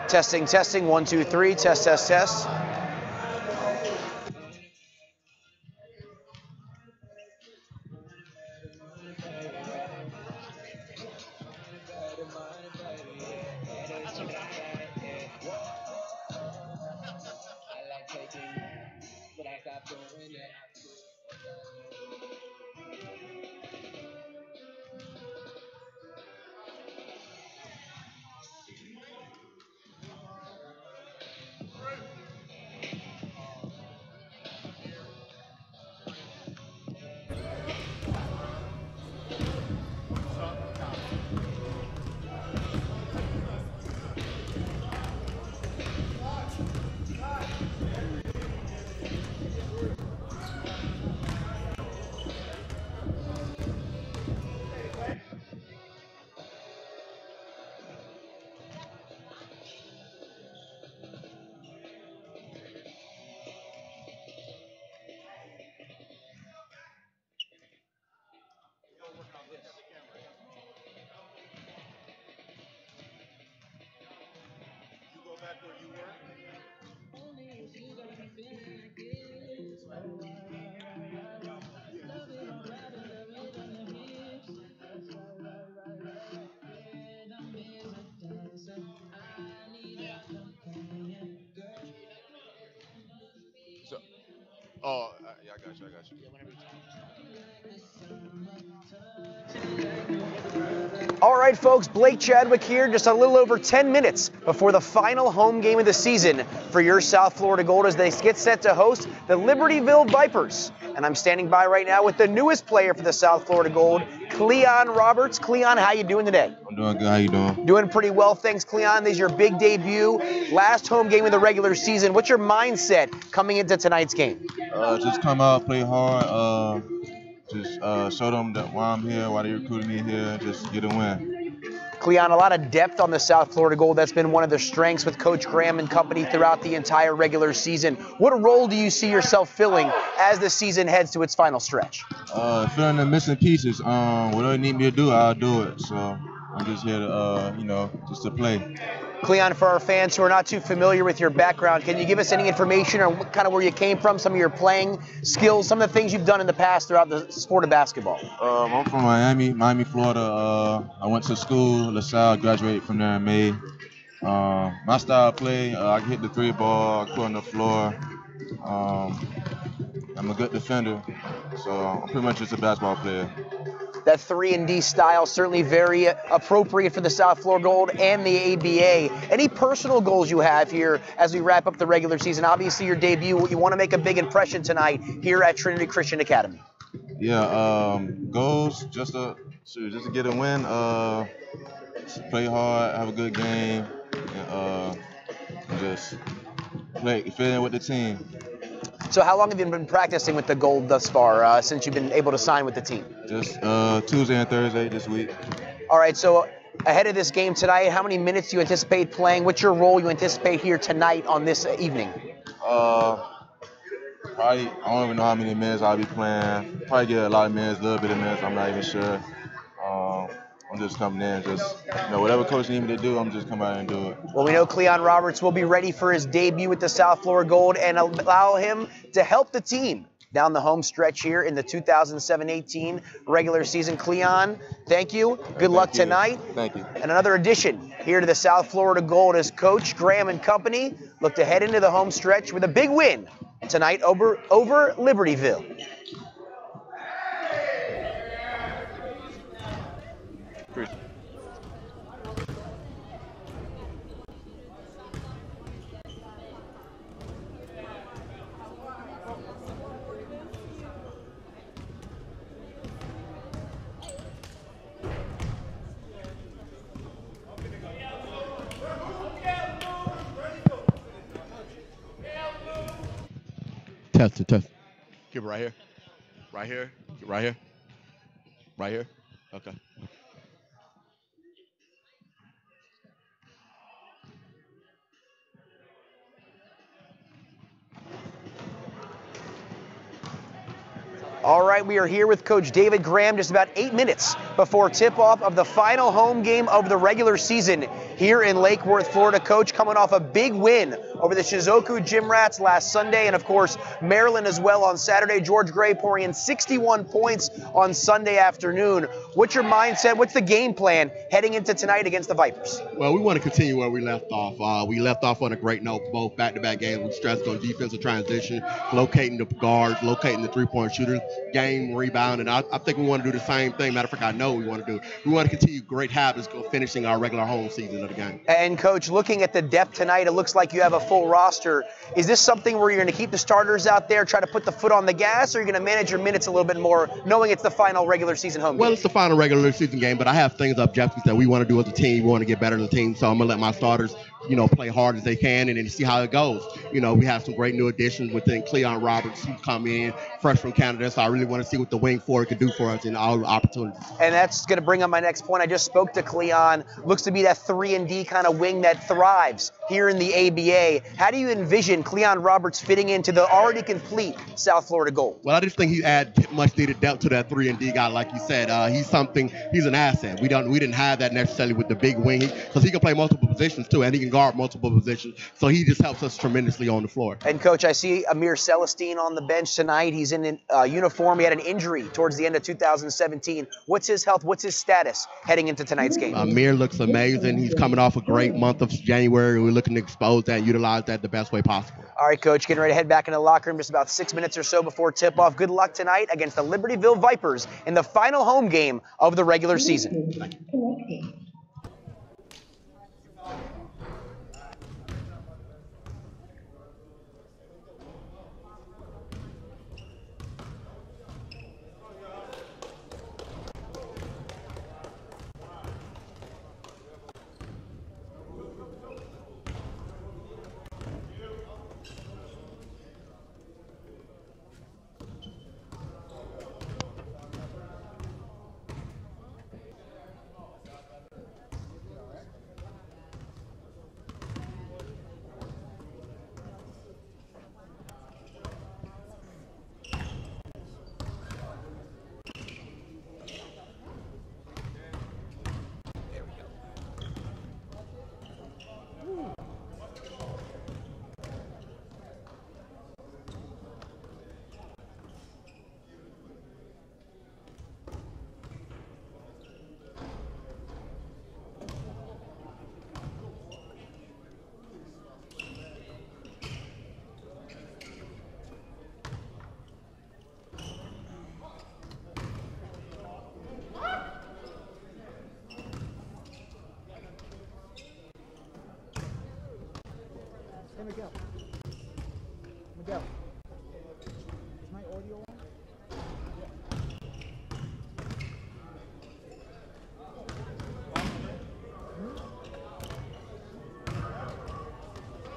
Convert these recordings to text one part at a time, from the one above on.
Testing, testing, 1, 2, 3, test, test, test. Yeah, I got you. All right, folks, Blake Chadwick here, just a little over 10 minutes before the final home game of the season for your South Florida Gold as they get set to host the Libertyville Vipers. And I'm standing by right now with the newest player for the South Florida Gold, Cleon Roberts. Cleon, how you doing today? I'm doing good. How you doing? Doing pretty well, thanks, Cleon. This is your big debut, last home game of the regular season. What's your mindset coming into tonight's game? Just come out, play hard, just show them that why I'm here, why they recruited me here, just get a win. Cleon, a lot of depth on the South Florida Gold. That's been one of the strengths with Coach Graham and company throughout the entire regular season. What role do you see yourself filling as the season heads to its final stretch? Filling the missing pieces. Whatever you need me to do, I'll do it. So I'm just here to, just to play. Cleon, for our fans who are not too familiar with your background, can you give us any information on kind of where you came from, some of your playing skills, some of the things you've done in the past throughout the sport of basketball? I'm from Miami, Florida. I went to school, LaSalle, graduated from there in May. My style of play, I can hit the three ball, I put on the floor. I'm a good defender, so I'm pretty much just a basketball player. That 3-and-D style certainly very appropriate for the South Florida Gold and the ABA. Any personal goals you have here as we wrap up the regular season? Obviously, your debut, you want to make a big impression tonight here at Trinity Christian Academy. Yeah, goals just to get a win. Play hard, have a good game, and just fit in with the team. So how long have you been practicing with the Gold thus far, since you've been able to sign with the team? Just Tuesday and Thursday this week. All right, so ahead of this game tonight, how many minutes do you anticipate playing? What's your role you anticipate here tonight on this evening? Probably, I don't even know how many minutes I'll be playing. Probably get a lot of minutes, a little bit of minutes, I'm not even sure. I'm just coming in, whatever coach needs me to do, I'm just coming out and do it. Well, we know Cleon Roberts will be ready for his debut with the South Florida Gold and allow him to help the team down the home stretch here in the 2007-18 regular season. Cleon, thank you. Good luck tonight. Thank you. And another addition here to the South Florida Gold as Coach Graham and company look to head into the home stretch with a big win tonight over Libertyville. Test. Keep it right here. Right here. Right here. Right here. Okay. All right, we are here with Coach David Graham just about 8 minutes before tip-off of the final home game of the regular season here in Lake Worth, Florida. Coach, coming off a big win over the Shizuoka Gym Rats last Sunday, and of course Maryland as well on Saturday. George Gray pouring in 61 points on Sunday afternoon. What's your mindset? What's the game plan heading into tonight against the Vipers? Well, we want to continue where we left off. We left off on a great note, both back-to-back games. We stressed on defensive transition, locating the guards, locating the three-point shooters, game rebound, and I think we want to do the same thing. Matter of fact, I know we want to do it. We want to continue great habits finishing our regular home season of the game. And Coach, looking at the depth tonight, it looks like you have a full roster. Is this something where you're going to keep the starters out there, try to put the foot on the gas, or are you going to manage your minutes a little bit more, knowing it's the final regular season home game? Well, it's the final regular season game, but I have things, objectives that we want to do as a team. We want to get better as a team, so I'm going to let my starters, play hard as they can and then see how it goes. We have some great new additions within Cleon Roberts who come in fresh from Canada, so I really want to see what the wing forward can do for us in all opportunities. And that's going to bring up my next point. I just spoke to Cleon. Looks to be that 3-and-D kind of wing that thrives here in the ABA. How do you envision Cleon Roberts fitting into the already complete South Florida Gold? Well, I just think he add much needed depth to that 3-and-D guy, like you said. He's an asset. We didn't have that necessarily with the big wing, because he can play multiple positions too, and he can guard multiple positions. So he just helps us tremendously on the floor. And Coach, I see Amir Celestine on the bench tonight. He's in uniform. He had an injury towards the end of 2017. What's his health? What's his status heading into tonight's game? Amir looks amazing. He's coming off a great month of January. We're looking to expose that and utilize that the best way possible. All right, Coach, getting ready to head back into the locker room just about 6 minutes or so before tip-off. Good luck tonight against the Libertyville Vipers in the final home game of the regular season. Hey, Miguel. Miguel. Is my audio on?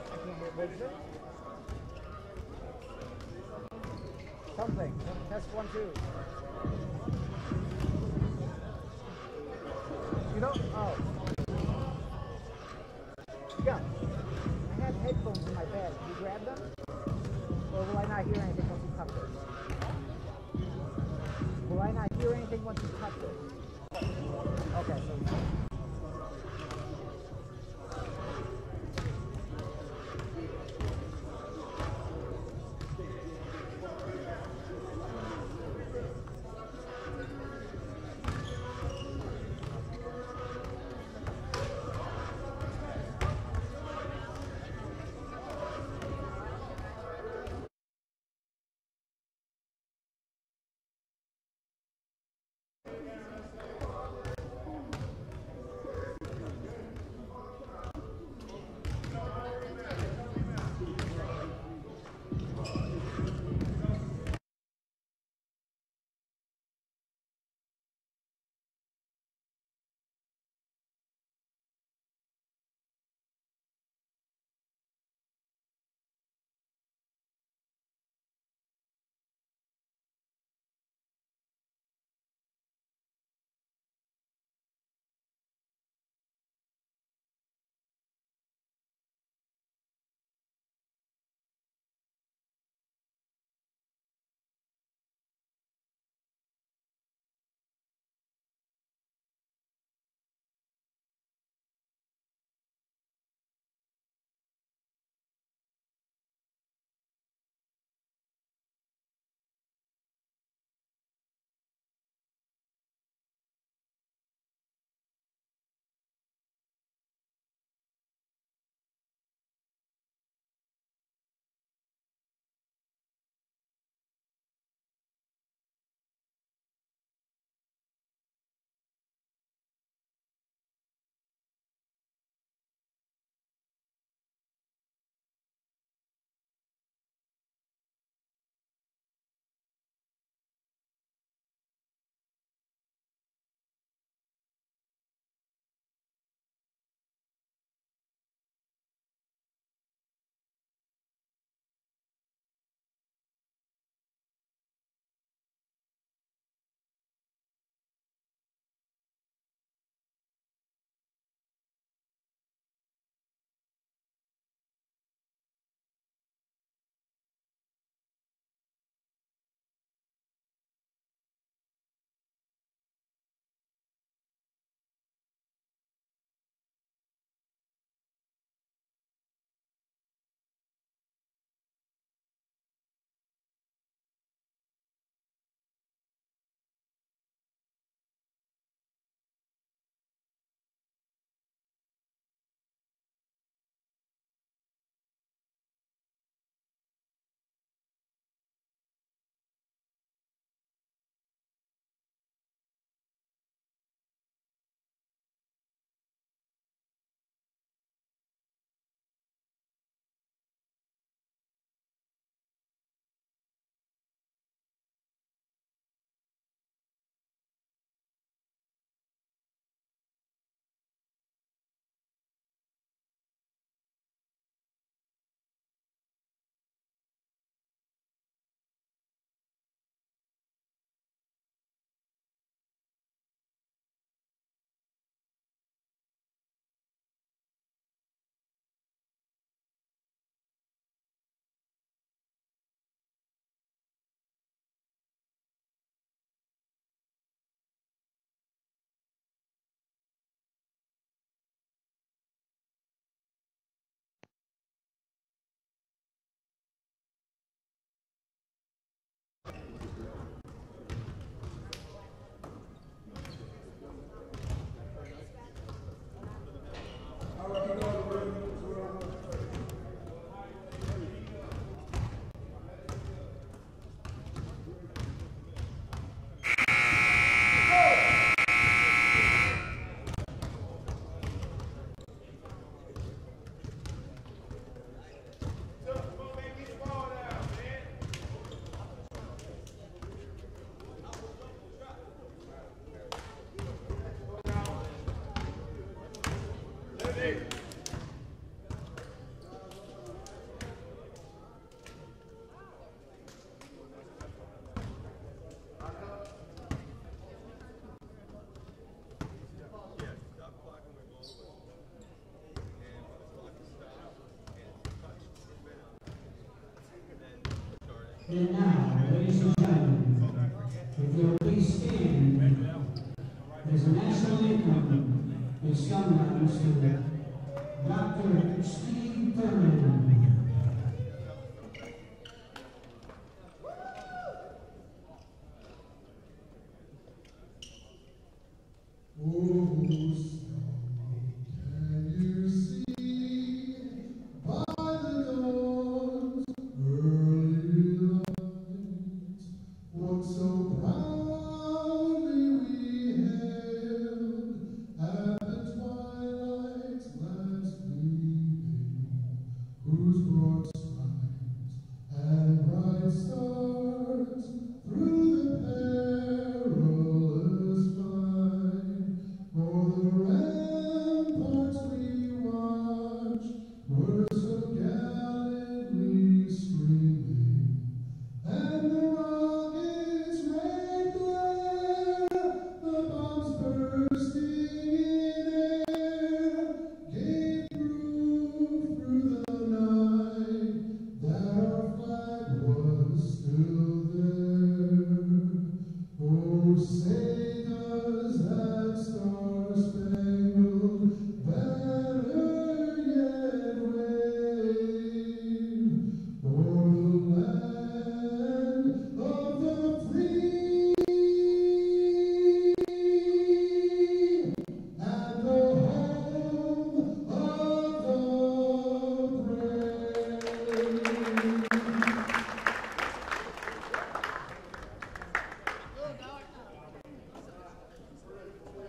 I can't hear. What is it? Something. Test 1, 2. You don't? Oh. Yeah. I have headphones in my bag. Can you grab them? Or will I not hear anything once you cut this? Will I not hear anything once you cut this? Okay, so... And now, ladies and gentlemen, if you'll please stand as a national anthem is sung by Mr. Dr. Steve Thurman.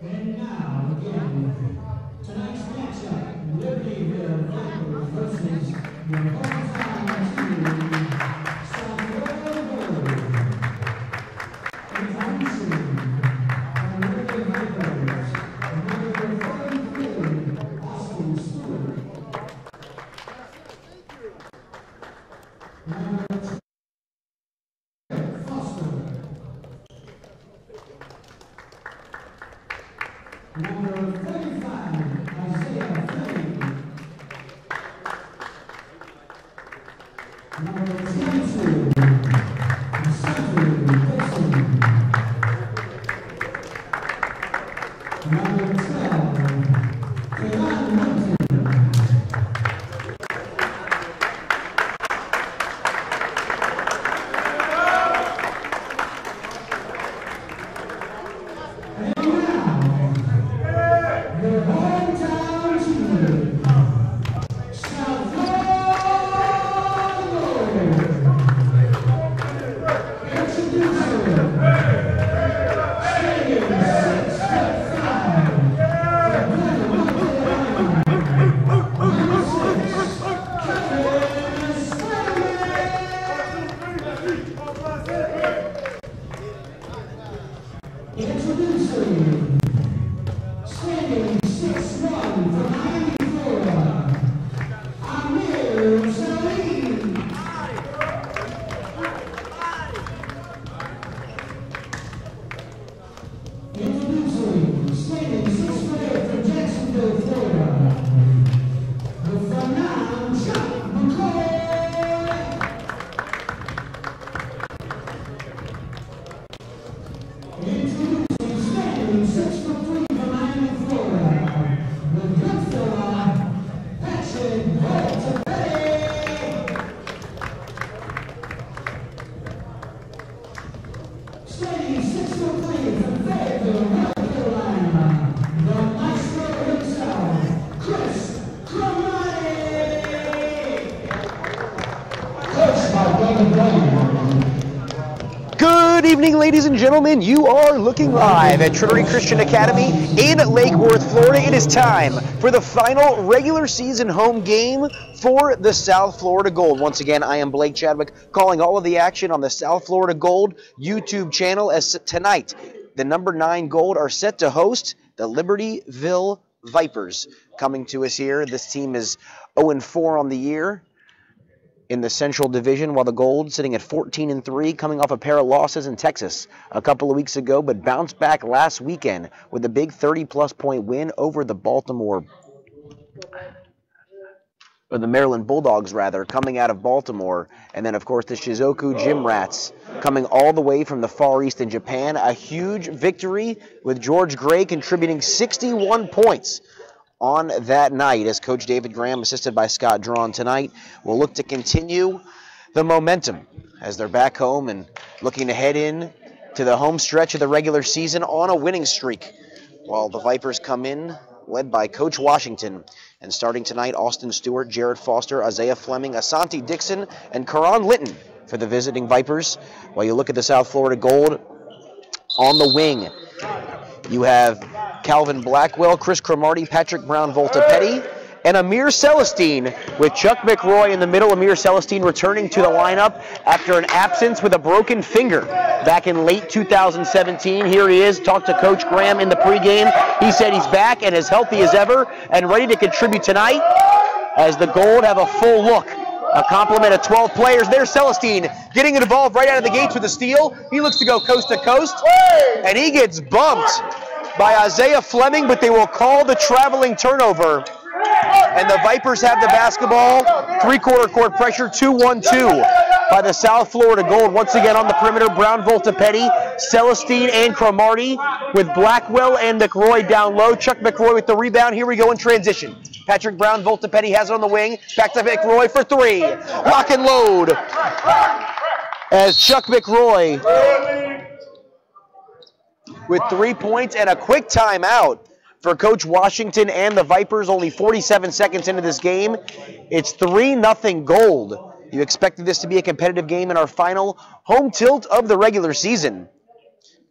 And now, again, tonight's matchup, Libertyville Vipers versus your hometown team, South Florida Gold. Introducing our Liberty Vipers, number 43, Austin Stewart. Number 2, Foster. Number 35, Isaiah Fleming. Number 22, Cedric Dixon. Number 12, Kevon Mountain. Introducing, standing 6'1" from Miami, Florida, Amir Salim. Introducing, standing 6'8" from Jacksonville, Florida, the phenomenal Chuck McCoy. Introducing, standing 6'3" from Miami, Florida, the good fella, Patrick Baltabetti. Standing 6'3" from Fayetteville, North Carolina, the maestro himself, Chris Cromartie. Coached by David Blaine. Good evening, ladies and gentlemen. You are looking live at Trinity Christian Academy in Lake Worth, Florida. It is time for the final regular season home game for the South Florida Gold. Once again, I am Blake Chadwick calling all of the action on the South Florida Gold YouTube channel, as tonight the number 9 Gold are set to host the Libertyville Vipers. Coming to us here, this team is 0-4 on the year in the Central Division, while the Gold sitting at 14-3, coming off a pair of losses in Texas a couple of weeks ago, but bounced back last weekend with a big 30-plus point win over the Baltimore or the Maryland Bulldogs rather, coming out of Baltimore. And then, of course, the Shizuoka Gym Rats coming all the way from the Far East in Japan. A huge victory with George Gray contributing 61 points on that night as Coach David Graham, assisted by Scott Drawn tonight, will look to continue the momentum as they're back home and looking to head in to the home stretch of the regular season on a winning streak. While the Vipers come in, led by Coach Washington. And starting tonight, Austin Stewart, Jared Foster, Isaiah Fleming, Asante Dixon, and Karan Litton for the visiting Vipers. While you look at the South Florida Gold, on the wing, you have Calvin Blackwell, Chris Cromartie, Patrick Brown, Volta Petty, and Amir Celestine with Chuck McRoy in the middle. Amir Celestine returning to the lineup after an absence with a broken finger back in late 2017. Here he is, talked to Coach Graham in the pregame. He said he's back and as healthy as ever and ready to contribute tonight as the Gold have a full look. A complement of 12 players. There's Celestine getting involved right out of the gates with a steal. He looks to go coast to coast, and he gets bumped by Isaiah Fleming, but they will call the traveling turnover. And the Vipers have the basketball. Three-quarter court pressure, 2-1-2 by the South Florida Gold. Once again on the perimeter, Brown, Volta-Petty, Celestine, and Cromartie with Blackwell and McRoy down low. Chuck McRoy with the rebound. Here we go in transition. Patrick Brown, Volta-Petty has it on the wing. Back to McRoy for three. Lock and load as Chuck McRoy with 3 points and a quick timeout for Coach Washington and the Vipers. Only 47 seconds into this game. It's 3-0 Gold. You expected this to be a competitive game in our final home tilt of the regular season,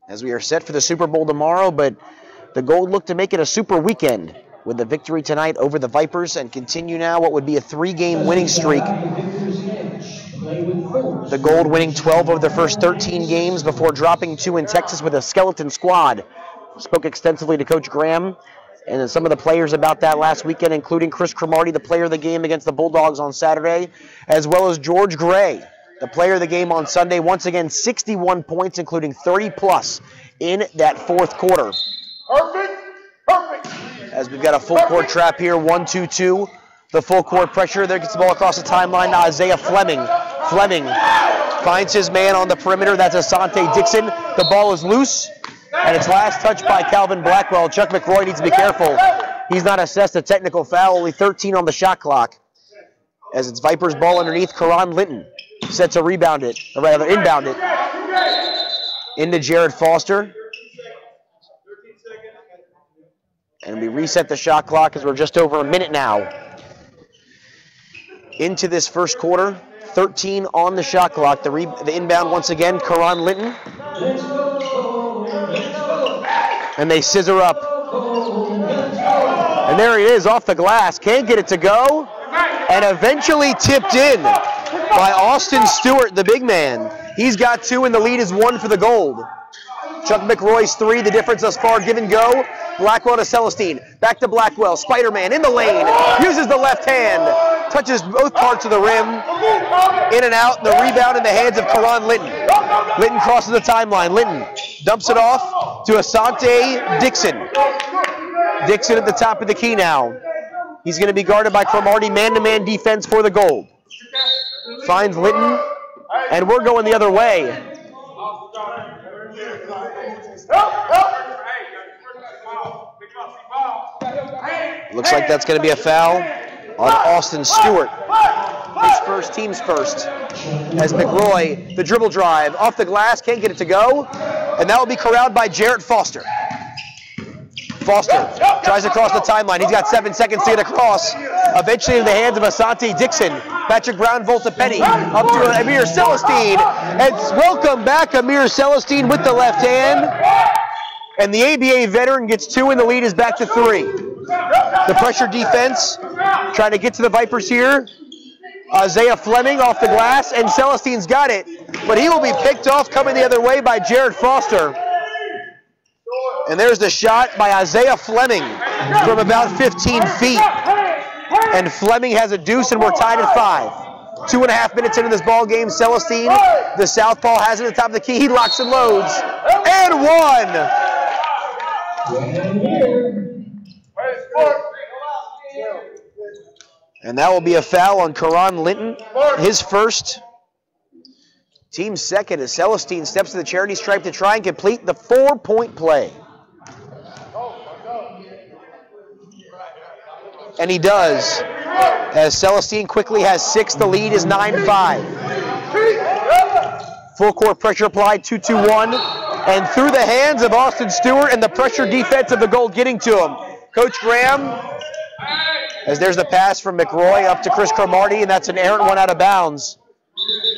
as we are set for the Super Bowl tomorrow, but the Gold look to make it a super weekend with the victory tonight over the Vipers and continue now what would be a 3-game winning streak. The Gold winning 12 of their first 13 games before dropping 2 in Texas with a skeleton squad. Spoke extensively to Coach Graham and some of the players about that last weekend, including Chris Cromartie, the player of the game against the Bulldogs on Saturday, as well as George Gray, the player of the game on Sunday. Once again, 61 points, including 30-plus in that fourth quarter. Perfect. As we've got a full court trap here, 1-2-2. The full court pressure. There gets the ball across the timeline to Isaiah Fleming. Fleming finds his man on the perimeter. That's Asante Dixon. The ball is loose, and it's last touched by Calvin Blackwell. Chuck McRoy needs to be careful. He's not assessed a technical foul. Only 13 on the shot clock. As it's Vipers ball underneath, Karan Litton set to rebound it, or rather inbound it, into Jared Foster. And we reset the shot clock as we're just over a minute now into this first quarter. 13 on the shot clock. The inbound once again, Karan Litton. And they scissor up. And there he is off the glass. Can't get it to go. And eventually tipped in by Austin Stewart, the big man. He's got 2 and the lead is 1 for the Gold. Chuck McRoy's 3, the difference thus far, give and go. Blackwell to Celestine. Back to Blackwell. Spider-Man in the lane. Uses the left hand. Touches both parts of the rim. In and out. The rebound in the hands of Karan Litton. Litton crosses the timeline. Litton dumps it off to Asante Dixon. Dixon at the top of the key now. He's going to be guarded by Cromartie. Man-to-man defense for the Gold. Finds Litton. And we're going the other way. Looks like that's going to be a foul on Austin Stewart. His first, team's first. As McRoy, the dribble drive, off the glass, can't get it to go. And that will be corralled by Jarrett Foster. Foster tries to cross the timeline. He's got 7 seconds to get across. Eventually in the hands of Asante Dixon. Patrick Brown, Volta-Petty, up to Amir Celestine. And welcome back, Amir Celestine with the left hand. And the ABA veteran gets 2 and the lead is back to 3. The pressure defense trying to get to the Vipers here. Isaiah Fleming off the glass, and Celestine's got it. But he will be picked off coming the other way by Jared Foster. And there's the shot by Isaiah Fleming from about 15 feet. And Fleming has a deuce, and we're tied at 5. 2.5 minutes into this ball game. Celestine, the southpaw, has it at the top of the key. He locks and loads. And 1. And that will be a foul on Karan Linton, his first. Team second as Celestine steps to the charity stripe to try and complete the 4-point play. And he does, as Celestine quickly has 6. The lead is 9-5. Full court pressure applied, 2-2-1. And through the hands of Austin Stewart and the pressure defense of the Gold getting to him. Coach Graham, as there's the pass from McRoy up to Chris Cromartie, and that's an errant one out of bounds.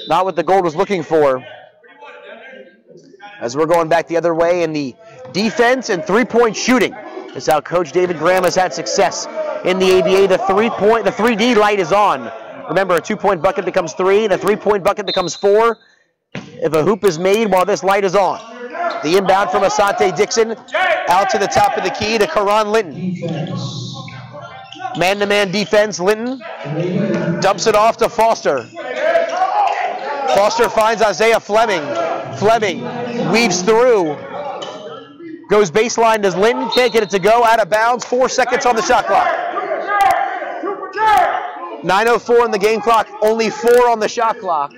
Not what the Gold was looking for. As we're going back the other way in the defense and three-point shooting. That's how Coach David Graham has had success in the ABA. The 3D light is on. Remember, a 2-point bucket becomes 3, and a 3-point bucket becomes 4 if a hoop is made while this light is on. The inbound from Asante Dixon out to the top of the key to Karan Linton. Man-to-man defense, Linton dumps it off to Foster. Foster finds Isaiah Fleming. Fleming weaves through. Goes baseline, does Linton, can't get it to go, out of bounds, 4 seconds on the shot clock. 9:04 on the game clock, only 4 on the shot clock.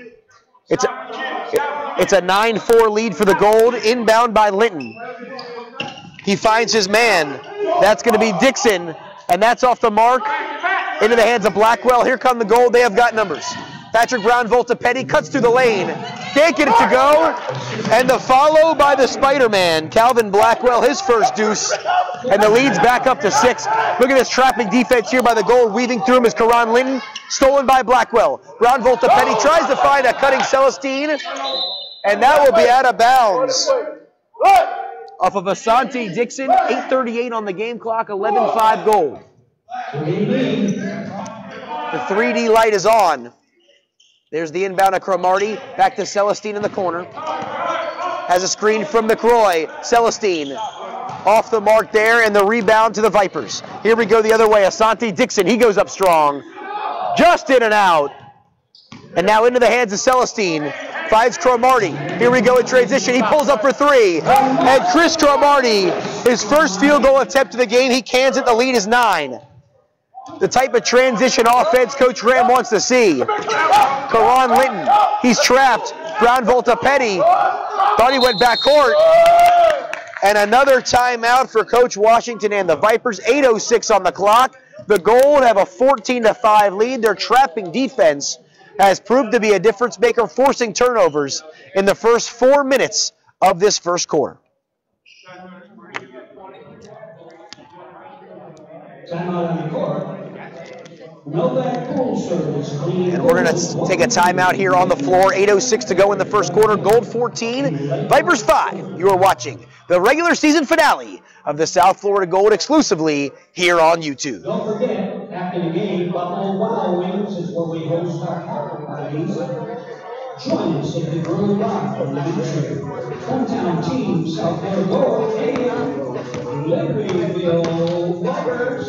It's a 9-4 lead for the Gold, inbound by Linton. He finds his man. That's going to be Dixon, and that's off the mark into the hands of Blackwell. Here come the Gold, they have got numbers. Patrick Brown Volta-Petty cuts through the lane. Can't get it to go. And the follow by the Spider-Man, Calvin Blackwell, his first deuce. And the lead's back up to 6. Look at this trapping defense here by the Gold. Weaving through him is Karan Linton. Stolen by Blackwell. Brown Volta-Petty tries to find a cutting Celestine. And that will be out of bounds. Off of Asante Dixon. 8:38 on the game clock. 11-5 Gold. The 3D light is on. There's the inbound of Cromartie. Back to Celestine in the corner. Has a screen from McRoy. Celestine off the mark there, and the rebound to the Vipers. Here we go the other way. Asante Dixon, he goes up strong. Just in and out. And now into the hands of Celestine. Finds Cromartie. Here we go in transition. He pulls up for 3. And Chris Cromartie, his first field goal attempt of the game. He cans it. The lead is 9. The type of transition offense Coach Graham wants to see. Karan Linton, he's trapped. Brown Volta-Petty thought he went backcourt. And another timeout for Coach Washington and the Vipers. 8:06 on the clock. The Gold have a 14-5 lead. Their trapping defense has proved to be a difference maker, forcing turnovers in the first 4 minutes of this first quarter. Timeout on the court. No back pool service. And we're going to take a timeout here on the floor. 8:06 to go in the first quarter. Gold 14, Vipers 5. You are watching the regular season finale of the South Florida Gold exclusively here on YouTube. Don't forget, after the game, Buffalo Wild Wings is where we host our holiday parties. Join us at the Grill Rock from the beach. Hometown team, South Florida Gold, and Libertyville Vipers.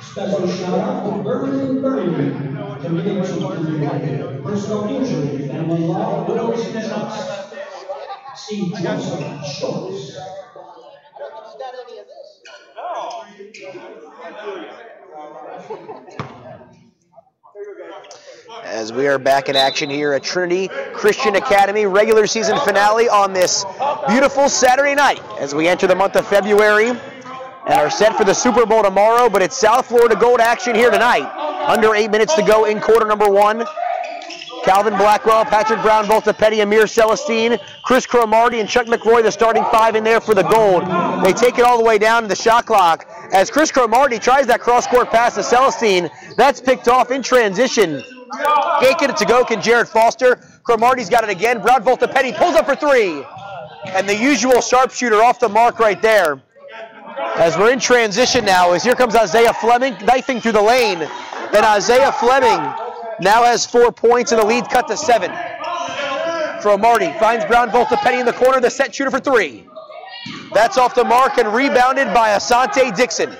Special shout out to Birmingham, committed to personal injury, family law, widows and trusts. Steve Joseph Schultz. As we are back in action here at Trinity Christian Academy, regular season finale on this beautiful Saturday night as we enter the month of February and are set for the Super Bowl tomorrow, but it's South Florida Gold action here tonight. Under 8 minutes to go in quarter number 1. Calvin Blackwell, Patrick Brown, Volta-Petty, Amir Celestine, Chris Cromartie, and Chuck McRoy, the starting 5 in there for the Gold. They take it all the way down to the shot clock as Chris Cromartie tries that cross-court pass to Celestine. That's picked off in transition. Can't get it to go, can Jared Foster. Cromartie's got it again. Brown Volta-Petty pulls up for 3. And the usual sharpshooter off the mark right there. As we're in transition now, as here comes Isaiah Fleming knifing through the lane. And Isaiah Fleming now has 4 points and the lead cut to 7. Cromartie finds Brown Volta-Petty in the corner, the set shooter for 3. That's off the mark and rebounded by Asante Dixon.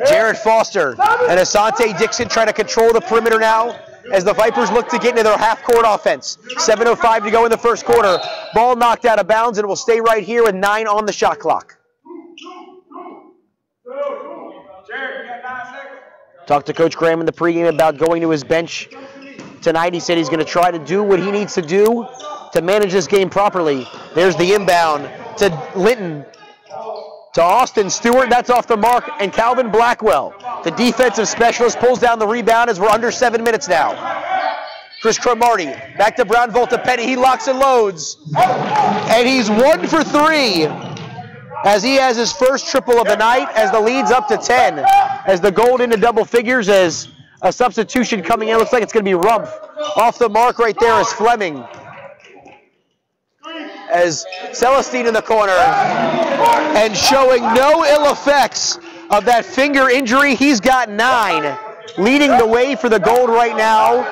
Jared Foster and Asante Dixon trying to control the perimeter now. as the Vipers look to get into their half-court offense. 7:05 to go in the first quarter. Ball knocked out of bounds, and it will stay right here with 9 on the shot clock. Talked to Coach Graham in the pregame about going to his bench tonight. He said he's going to try to do what he needs to do to manage this game properly. There's the inbound to Linton, to Austin Stewart. That's off the mark, and Calvin Blackwell, the defensive specialist, pulls down the rebound as we're under 7 minutes now. Chris Cromartie, back to Brown Voltapetti. He locks and loads, and he's 1 for 3 as he has his first triple of the night as the lead's up to 10. As the Gold into double figures, as a substitution coming in. Looks like it's going to be Rumpf. Off the mark right there is Fleming. As Celestine in the corner, and showing no ill effects of that finger injury. He's got 9, leading the way for the Gold right now.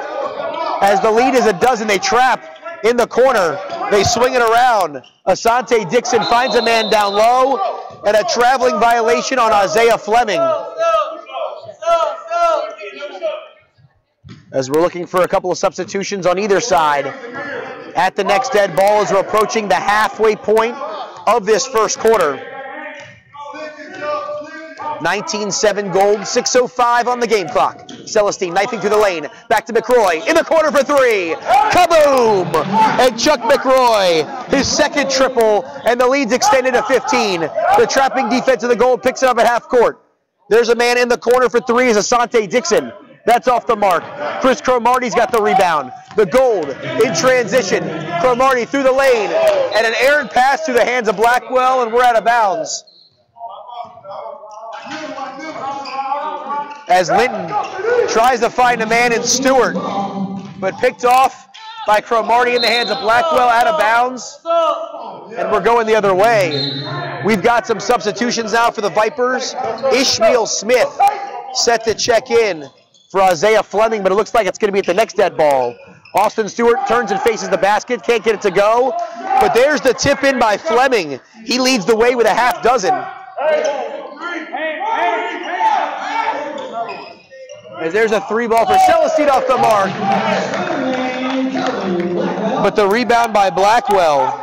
As the lead is a dozen, they trap in the corner. They swing it around. Asante Dixon finds a man down low, and a traveling violation on Isaiah Fleming. As we're looking for a couple of substitutions on either side. At the next dead ball as we're approaching the halfway point of this first quarter. 19-7 Gold, 6:05 on the game clock. Celestine knifing through the lane. Back to McRoy. In the corner for 3. Kaboom! And Chuck McRoy, his second triple, and the lead's extended to 15. The trapping defense of the Gold picks it up at half court. There's a man in the corner for 3 is Asante Dixon. That's off the mark. Chris Cromartie's got the rebound. The Gold in transition. Cromartie through the lane. And an errant pass through the hands of Blackwell, and we're out of bounds. As Linton tries to find a man in Stewart, but picked off by Cromartie in the hands of Blackwell, out of bounds. And we're going the other way. We've got some substitutions now for the Vipers. Ishmael Smith set to check in for Isaiah Fleming, but it looks like it's going to be at the next dead ball. Austin Stewart turns and faces the basket, can't get it to go, but there's the tip in by Fleming. He leads the way with a half dozen. As there's a 3 ball for Celestine off the mark. But the rebound by Blackwell,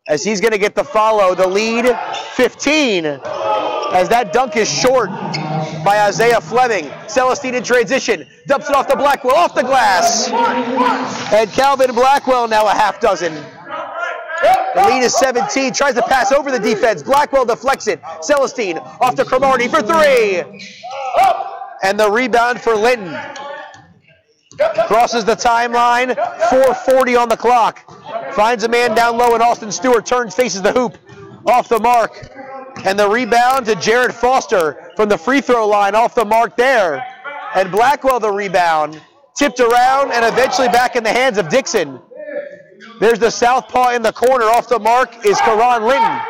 as he's going to get the follow. The lead, 15, as that dunk is short by Isaiah Fleming. Celestine in transition, dumps it off to Blackwell, off the glass. And Calvin Blackwell now a half dozen. The lead is 17, tries to pass over the defense. Blackwell deflects it. Celestine off to Cromartie for 3. And the rebound for Linton. Crosses the timeline, 4:40 on the clock. Finds a man down low, and Austin Stewart turns, faces the hoop. Off the mark. And the rebound to Jared Foster from the free throw line, off the mark there. And Blackwell the rebound. Tipped around and eventually back in the hands of Dixon. There's the southpaw in the corner. Off the mark is Karan Linton.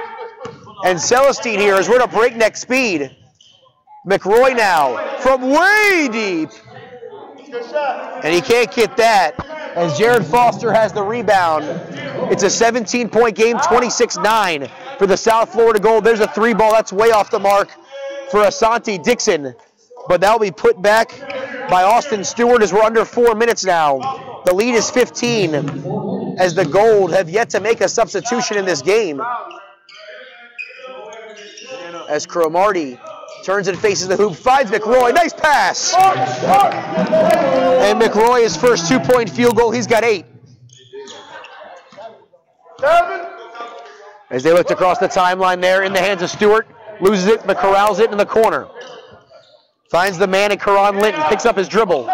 And Celestine here is we're at a breakneck speed. McRoy now from way deep. And he can't get that as Jared Foster has the rebound. It's a 17-point game, 26-9 for the South Florida Gold. There's a 3 ball. That's way off the mark for Asante Dixon. But that'll be put back by Austin Stewart as we're under 4 minutes now. The lead is 15 as the Gold have yet to make a substitution in this game. As Cromartie turns and faces the hoop, finds McRoy. Nice pass. And McRoy, his first 2-point field goal, he's got 8. As they looked across the timeline there in the hands of Stewart, loses it, but corrals it in the corner. Finds the man at Karan Linton, picks up his dribble.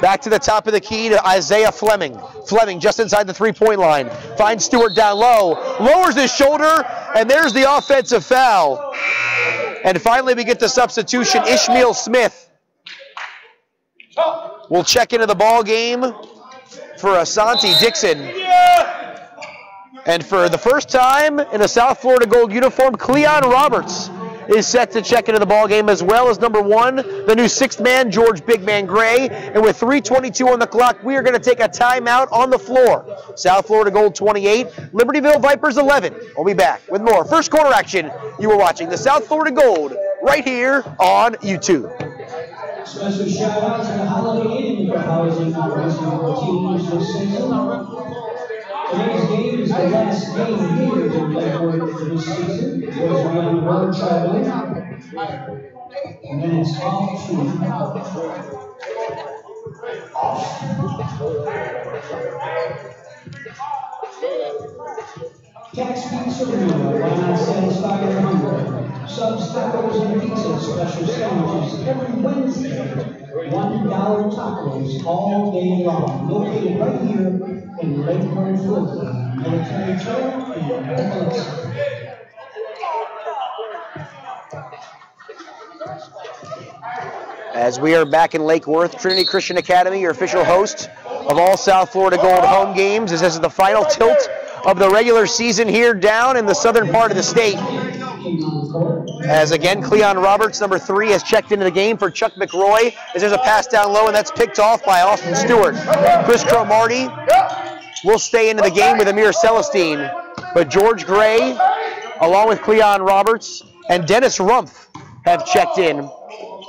Back to the top of the key to Isaiah Fleming. Fleming just inside the 3-point line. Finds Stewart down low, lowers his shoulder, and there's the offensive foul. And finally we get the substitution. Ishmael Smith will check into the ball game for Asante Dixon. And for the first time in a South Florida Gold uniform, Cleon Roberts is set to check into the ball game, as well as number 1, the new 6th man, George Big Man Gray. And with 3:22 on the clock, we are going to take a timeout on the floor. South Florida Gold 28, Libertyville Vipers 11. We'll be back with more first quarter action. You are watching the South Florida Gold right here on YouTube. Special shout out to the Holiday Inn for housing and raising our teams this season. Today's game is the last game here in Lakewood this season. Because we have road traveling. And then it's off to Tax Pizza Arena, why not satisfy your hunger? Subs, tacos, and pizza, special sandwiches every Wednesday. $1 tacos all day long. Located right here in Lakewood, Florida. Military Trail and American. As we are back in Lake Worth, Trinity Christian Academy, your official host of all South Florida Gold home games, as this is the final tilt of the regular season here down in the southern part of the state. As again, Cleon Roberts, number 3, has checked into the game for Chuck McRoy, as there's a pass down low, and that's picked off by Austin Stewart. Chris Cromartie will stay into the game with Amir Celestine, but George Gray, along with Cleon Roberts, and Dennis Rumpf have checked in.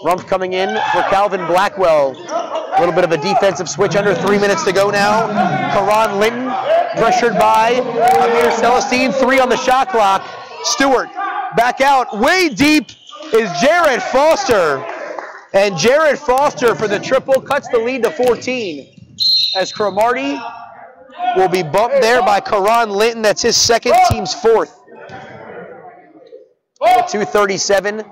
Rumpf coming in for Calvin Blackwell. A little bit of a defensive switch, under 3 minutes to go now. Karan Linton pressured by Amir Celestine, 3 on the shot clock. Stewart back out, way deep is Jared Foster. And Jared Foster for the triple cuts the lead to 14. As Cromartie will be bumped there by Karan Linton, that's his second, team's 4th. At 2:37.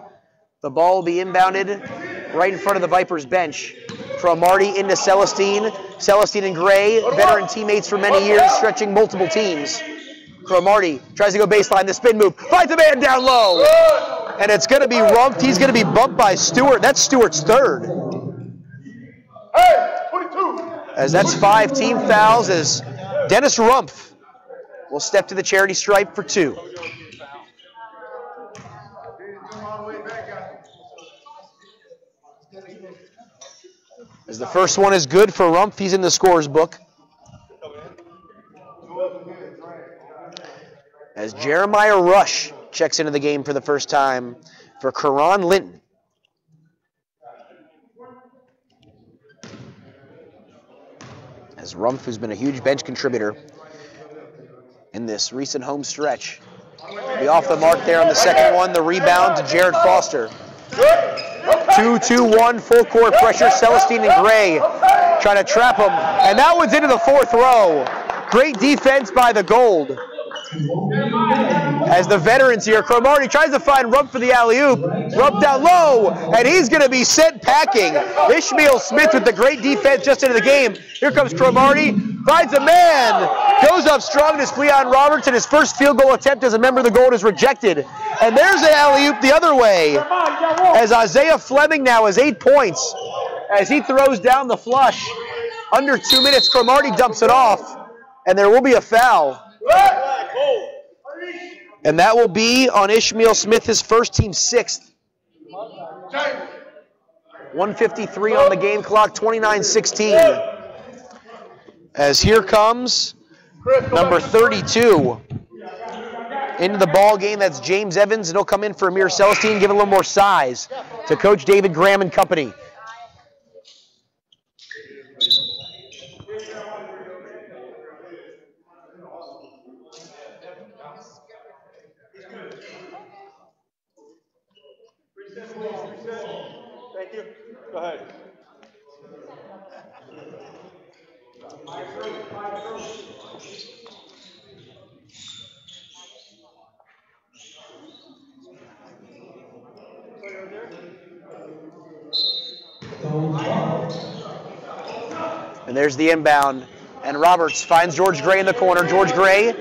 The ball will be inbounded right in front of the Vipers bench. Cromartie into Celestine. Celestine and Gray, veteran teammates for many years, stretching multiple teams. Cromartie tries to go baseline, the spin move, finds a man down low. And it's going to be Rumpf. He's going to be bumped by Stewart. That's Stewart's 3rd. As that's 5 team fouls, as Dennis Rumpf will step to the charity stripe for 2. As the first one is good for Rumpf, he's in the scores book. As Jeremiah Rush checks into the game for the first time for Karan Linton. As Rumpf, who's been a huge bench contributor in this recent home stretch, will be off the mark there on the second one. The rebound to Jared Foster. 2-2-1, full court pressure. Celestine and Gray trying to trap him. And that one's into the 4th row. Great defense by the Gold. As the veterans here, Cromartie tries to find Rumpf for the alley-oop. Rumpf down low, and he's going to be sent packing. Ishmael Smith with the great defense just into the game. Here comes Cromartie, finds a man, goes up strong to Cleon Roberts, and his first field goal attempt as a member of the Gold is rejected. And there's the alley-oop the other way, as Isaiah Fleming now has 8 points. As he throws down the flush, under 2 minutes, Cromartie dumps it off, and there will be a foul. And that will be on Ishmael Smith, his first, team 6th. 1:53 on the game clock, 29-16. As here comes number 32 into the ball game. That's James Evans, and he'll come in for Amir Celestine, give it a little more size to Coach David Graham and company. Thank you. Go ahead. And there's the inbound. And Roberts finds George Gray in the corner. George Gray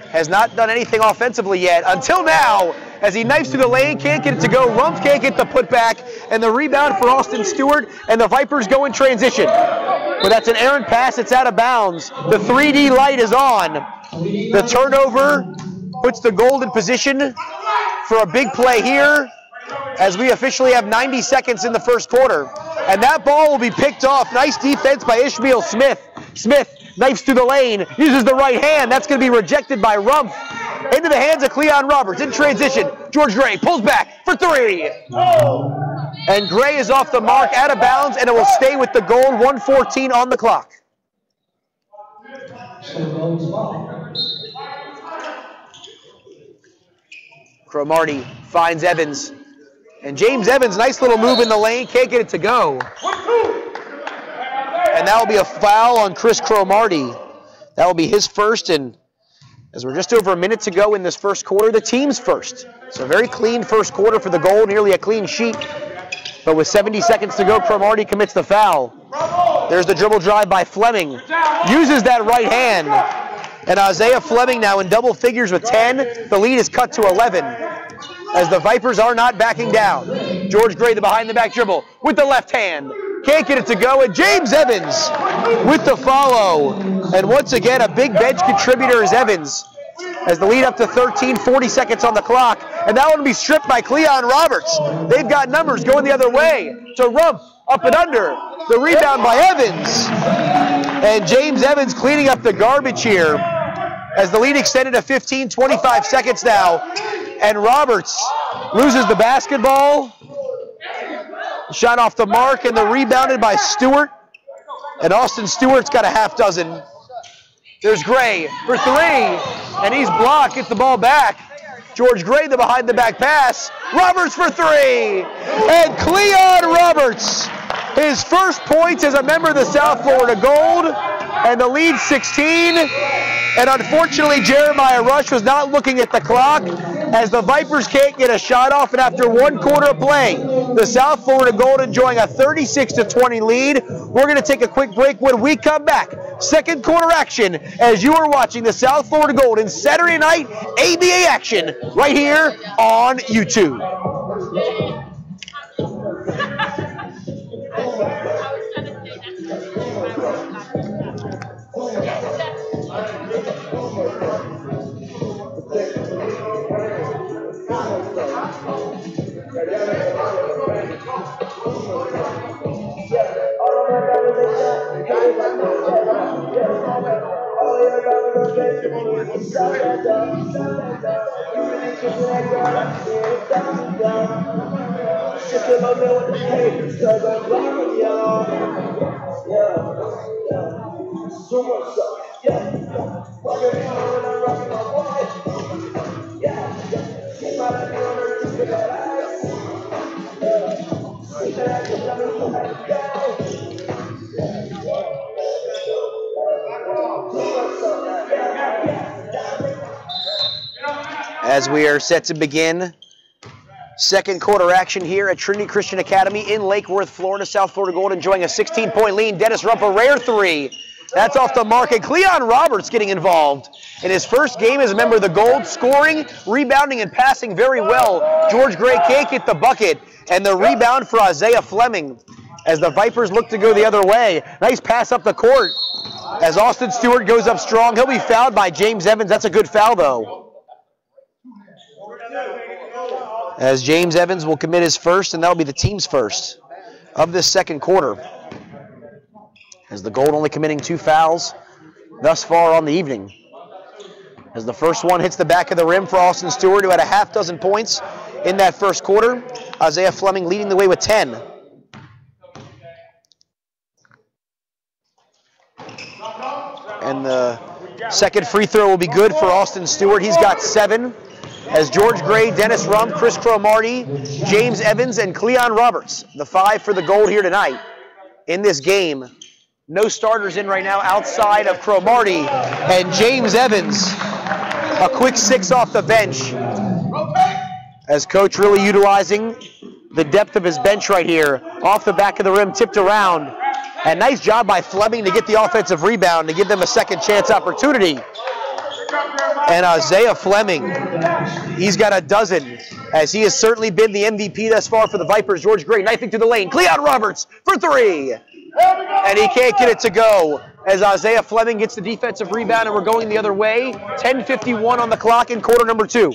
has not done anything offensively yet until now, as he knifes through the lane, can't get it to go. Rumpf can't get the putback, and the rebound for Austin Stewart, and the Vipers go in transition. But that's an errant pass. It's out of bounds. The 3D light is on. The turnover puts the Gold in position for a big play here, as we officially have 90 seconds in the first quarter. And that ball will be picked off. Nice defense by Ishmael Smith. Smith knifes through the lane, uses the right hand. That's going to be rejected by Rumpf. Into the hands of Cleon Roberts in transition. George Gray pulls back for 3. And Gray is off the mark, out of bounds, and it will stay with the goal. 1:14 on the clock. Cromartie finds Evans. And James Evans, nice little move in the lane, can't get it to go. And that will be a foul on Chris Cromartie. That will be his first, and as we're just over a minute to go in this first quarter, the team's first. So a very clean first quarter for the goal, nearly a clean sheet. But with 70 seconds to go, Cromartie commits the foul. There's the dribble drive by Fleming. Uses that right hand. And Isaiah Fleming now in double figures with 10. The lead is cut to 11 as the Vipers are not backing down. George Gray, the behind-the-back dribble with the left hand. Can't get it to go, and James Evans with the follow. And once again, a big bench contributor is Evans as the lead up to 13, 40 seconds on the clock. And that one will be stripped by Cleon Roberts. They've got numbers going the other way to Rump, up and under. The rebound by Evans. And James Evans cleaning up the garbage here as the lead extended to 15, 25 seconds now. And Roberts loses the basketball. Shot off the mark, and the rebounded by Stewart. And Austin Stewart's got a half dozen. There's Gray for three, and he's blocked, gets the ball back. George Gray, the behind-the-back pass. Roberts for three, and Cleon Roberts, his first points as a member of the South Florida Gold, and the lead 16. And unfortunately, Jeremiah Rush was not looking at the clock as the Vipers can't get a shot off, and after one quarter of play, the South Florida Gold enjoying a 36-20 lead. We're going to take a quick break. When we come back, second quarter action as you are watching the South Florida Gold in Saturday night ABA action right here on YouTube. As we are set to begin second quarter action here at Trinity Christian Academy in Lake Worth, Florida. South Florida Gold enjoying a 16-point lead. Dennis Rump, a rare three. That's off the mark, and Cleon Roberts getting involved in his first game as a member of the Gold, scoring, rebounding, and passing very well. George Gray can't get the bucket, and the rebound for Isaiah Fleming as the Vipers look to go the other way. Nice pass up the court as Austin Stewart goes up strong. He'll be fouled by James Evans. That's a good foul, though, as James Evans will commit his first, and that'll be the team's first of this second quarter, as the Gold only committing 2 fouls thus far on the evening. As the first one hits the back of the rim for Austin Stewart, who had a half dozen points in that first quarter. Isaiah Fleming leading the way with 10. And the second free throw will be good for Austin Stewart. He's got 7. As George Gray, Dennis Rump, Chris Cromartie, James Evans, and Cleon Roberts, the 5 for the Gold here tonight in this game. No starters in right now outside of Cromartie, and James Evans, a quick 6 off the bench. As coach really utilizing the depth of his bench right here. Off the back of the rim, tipped around. And nice job by Fleming to get the offensive rebound to give them a second chance opportunity. And Isaiah Fleming, he's got a dozen, as he has certainly been the MVP thus far for the Vipers. George Gray knifing through the lane. Cleon Roberts for 3. And he can't get it to go as Isaiah Fleming gets the defensive rebound, and we're going the other way. 10:51 on the clock in quarter number 2.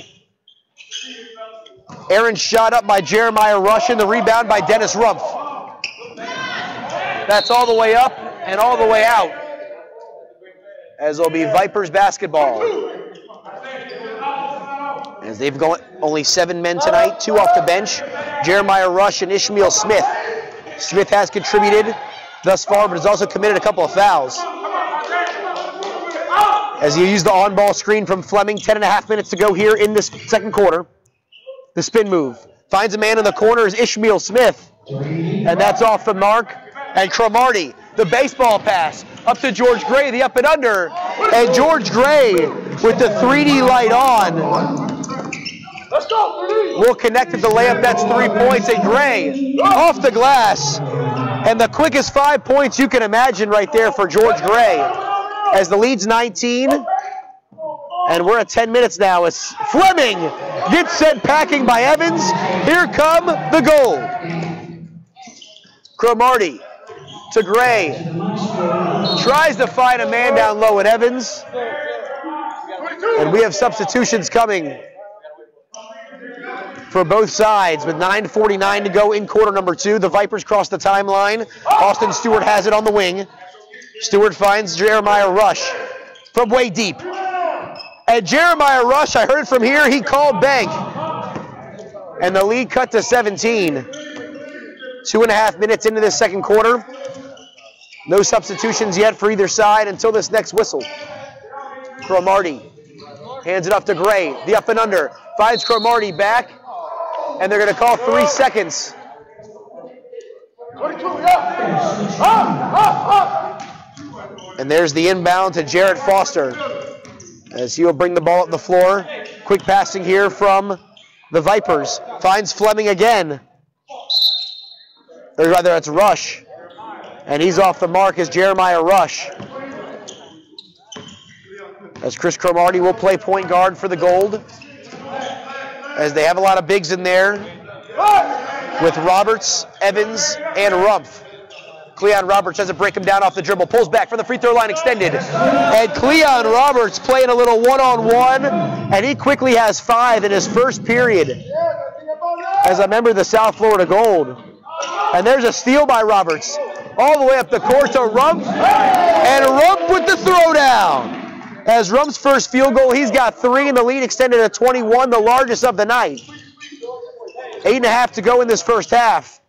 Aaron shot up by Jeremiah Rush, and the rebound by Dennis Rumpf. That's all the way up and all the way out, as it'll be Vipers basketball. As they've got only 7 men tonight, 2 off the bench. Jeremiah Rush and Ishmael Smith. Smith has contributed thus far, but has also committed a couple of fouls. As he used the on-ball screen from Fleming, 10.5 minutes to go here in this second quarter. The spin move. Finds a man in the corner is Ishmael Smith. And that's off the mark. And Cromartie, the baseball pass up to George Gray, the up and under. And George Gray with the 3D light on. Let's go, 3D. Will connect at the layup. That's 3 points. And Gray off the glass. And the quickest 5 points you can imagine right there for George Gray. As the lead's 19. And we're at 10 minutes now as Fleming gets sent packing by Evans. Here come the goal. Cromartie to Gray. Tries to find a man down low at Evans. And we have substitutions coming for both sides with 9:49 to go in quarter number 2. The Vipers cross the timeline. Austin Stewart has it on the wing. Stewart finds Jeremiah Rush from way deep. And Jeremiah Rush, I heard from here, he called bank. And the lead cut to 17. 2.5 minutes into this second quarter. No substitutions yet for either side until this next whistle. Cromartie hands it up to Gray. The up and under. Finds Cromartie back. And they're going to call 3 seconds. 22, yeah. And there's the inbound to Jarrett Foster as he will bring the ball up the floor. Quick passing here from the Vipers. Finds Fleming again. Or rather, it's Rush. And he's off the mark as Jeremiah Rush. As Chris Cromartie will play point guard for the Gold. As they have a lot of bigs in there with Roberts, Evans, and Rumpf. Cleon Roberts has to break him down off the dribble. Pulls back from the free throw line extended. And Cleon Roberts playing a little one-on-one. And he quickly has 5 in his first period as a member of the South Florida Gold. And there's a steal by Roberts. All the way up the court to Rumpf. And Rumpf with the throwdown. As Rumpf's first field goal, he's got 3, and the lead extended to 21, the largest of the night. 8.5 to go in this first half.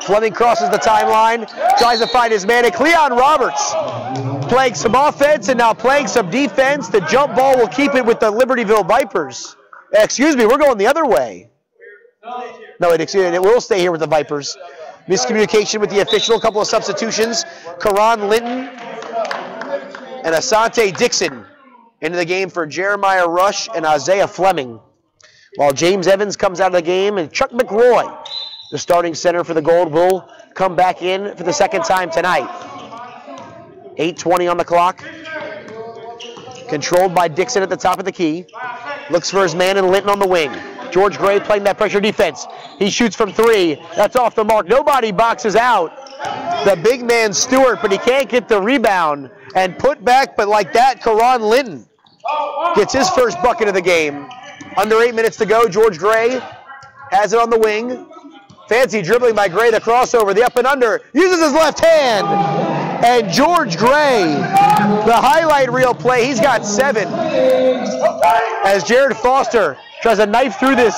Fleming crosses the timeline, tries to find his man. And Cleon Roberts playing some offense and now playing some defense. The jump ball will keep it with the Libertyville Vipers. Excuse me, we're going the other way. No, it will stay here with the Vipers. Miscommunication with the official, a couple of substitutions. Karan Linton and Asante Dixon into the game for Jeremiah Rush and Isaiah Fleming. While James Evans comes out of the game and Chuck McRoy, the starting center for the Gold, will come back in for the second time tonight. 8:20 on the clock. Controlled by Dixon at the top of the key. Looks for his man in Linton on the wing. George Gray playing that pressure defense. He shoots from 3. That's off the mark. Nobody boxes out the big man Stewart, but he can't get the rebound. And put back, but like that, Karan Linton gets his first bucket of the game. Under 8 minutes to go, George Gray has it on the wing. Fancy dribbling by Gray, the crossover, the up and under. Uses his left hand. And George Gray, the highlight reel play, he's got 7. As Jared Foster tries to knife through this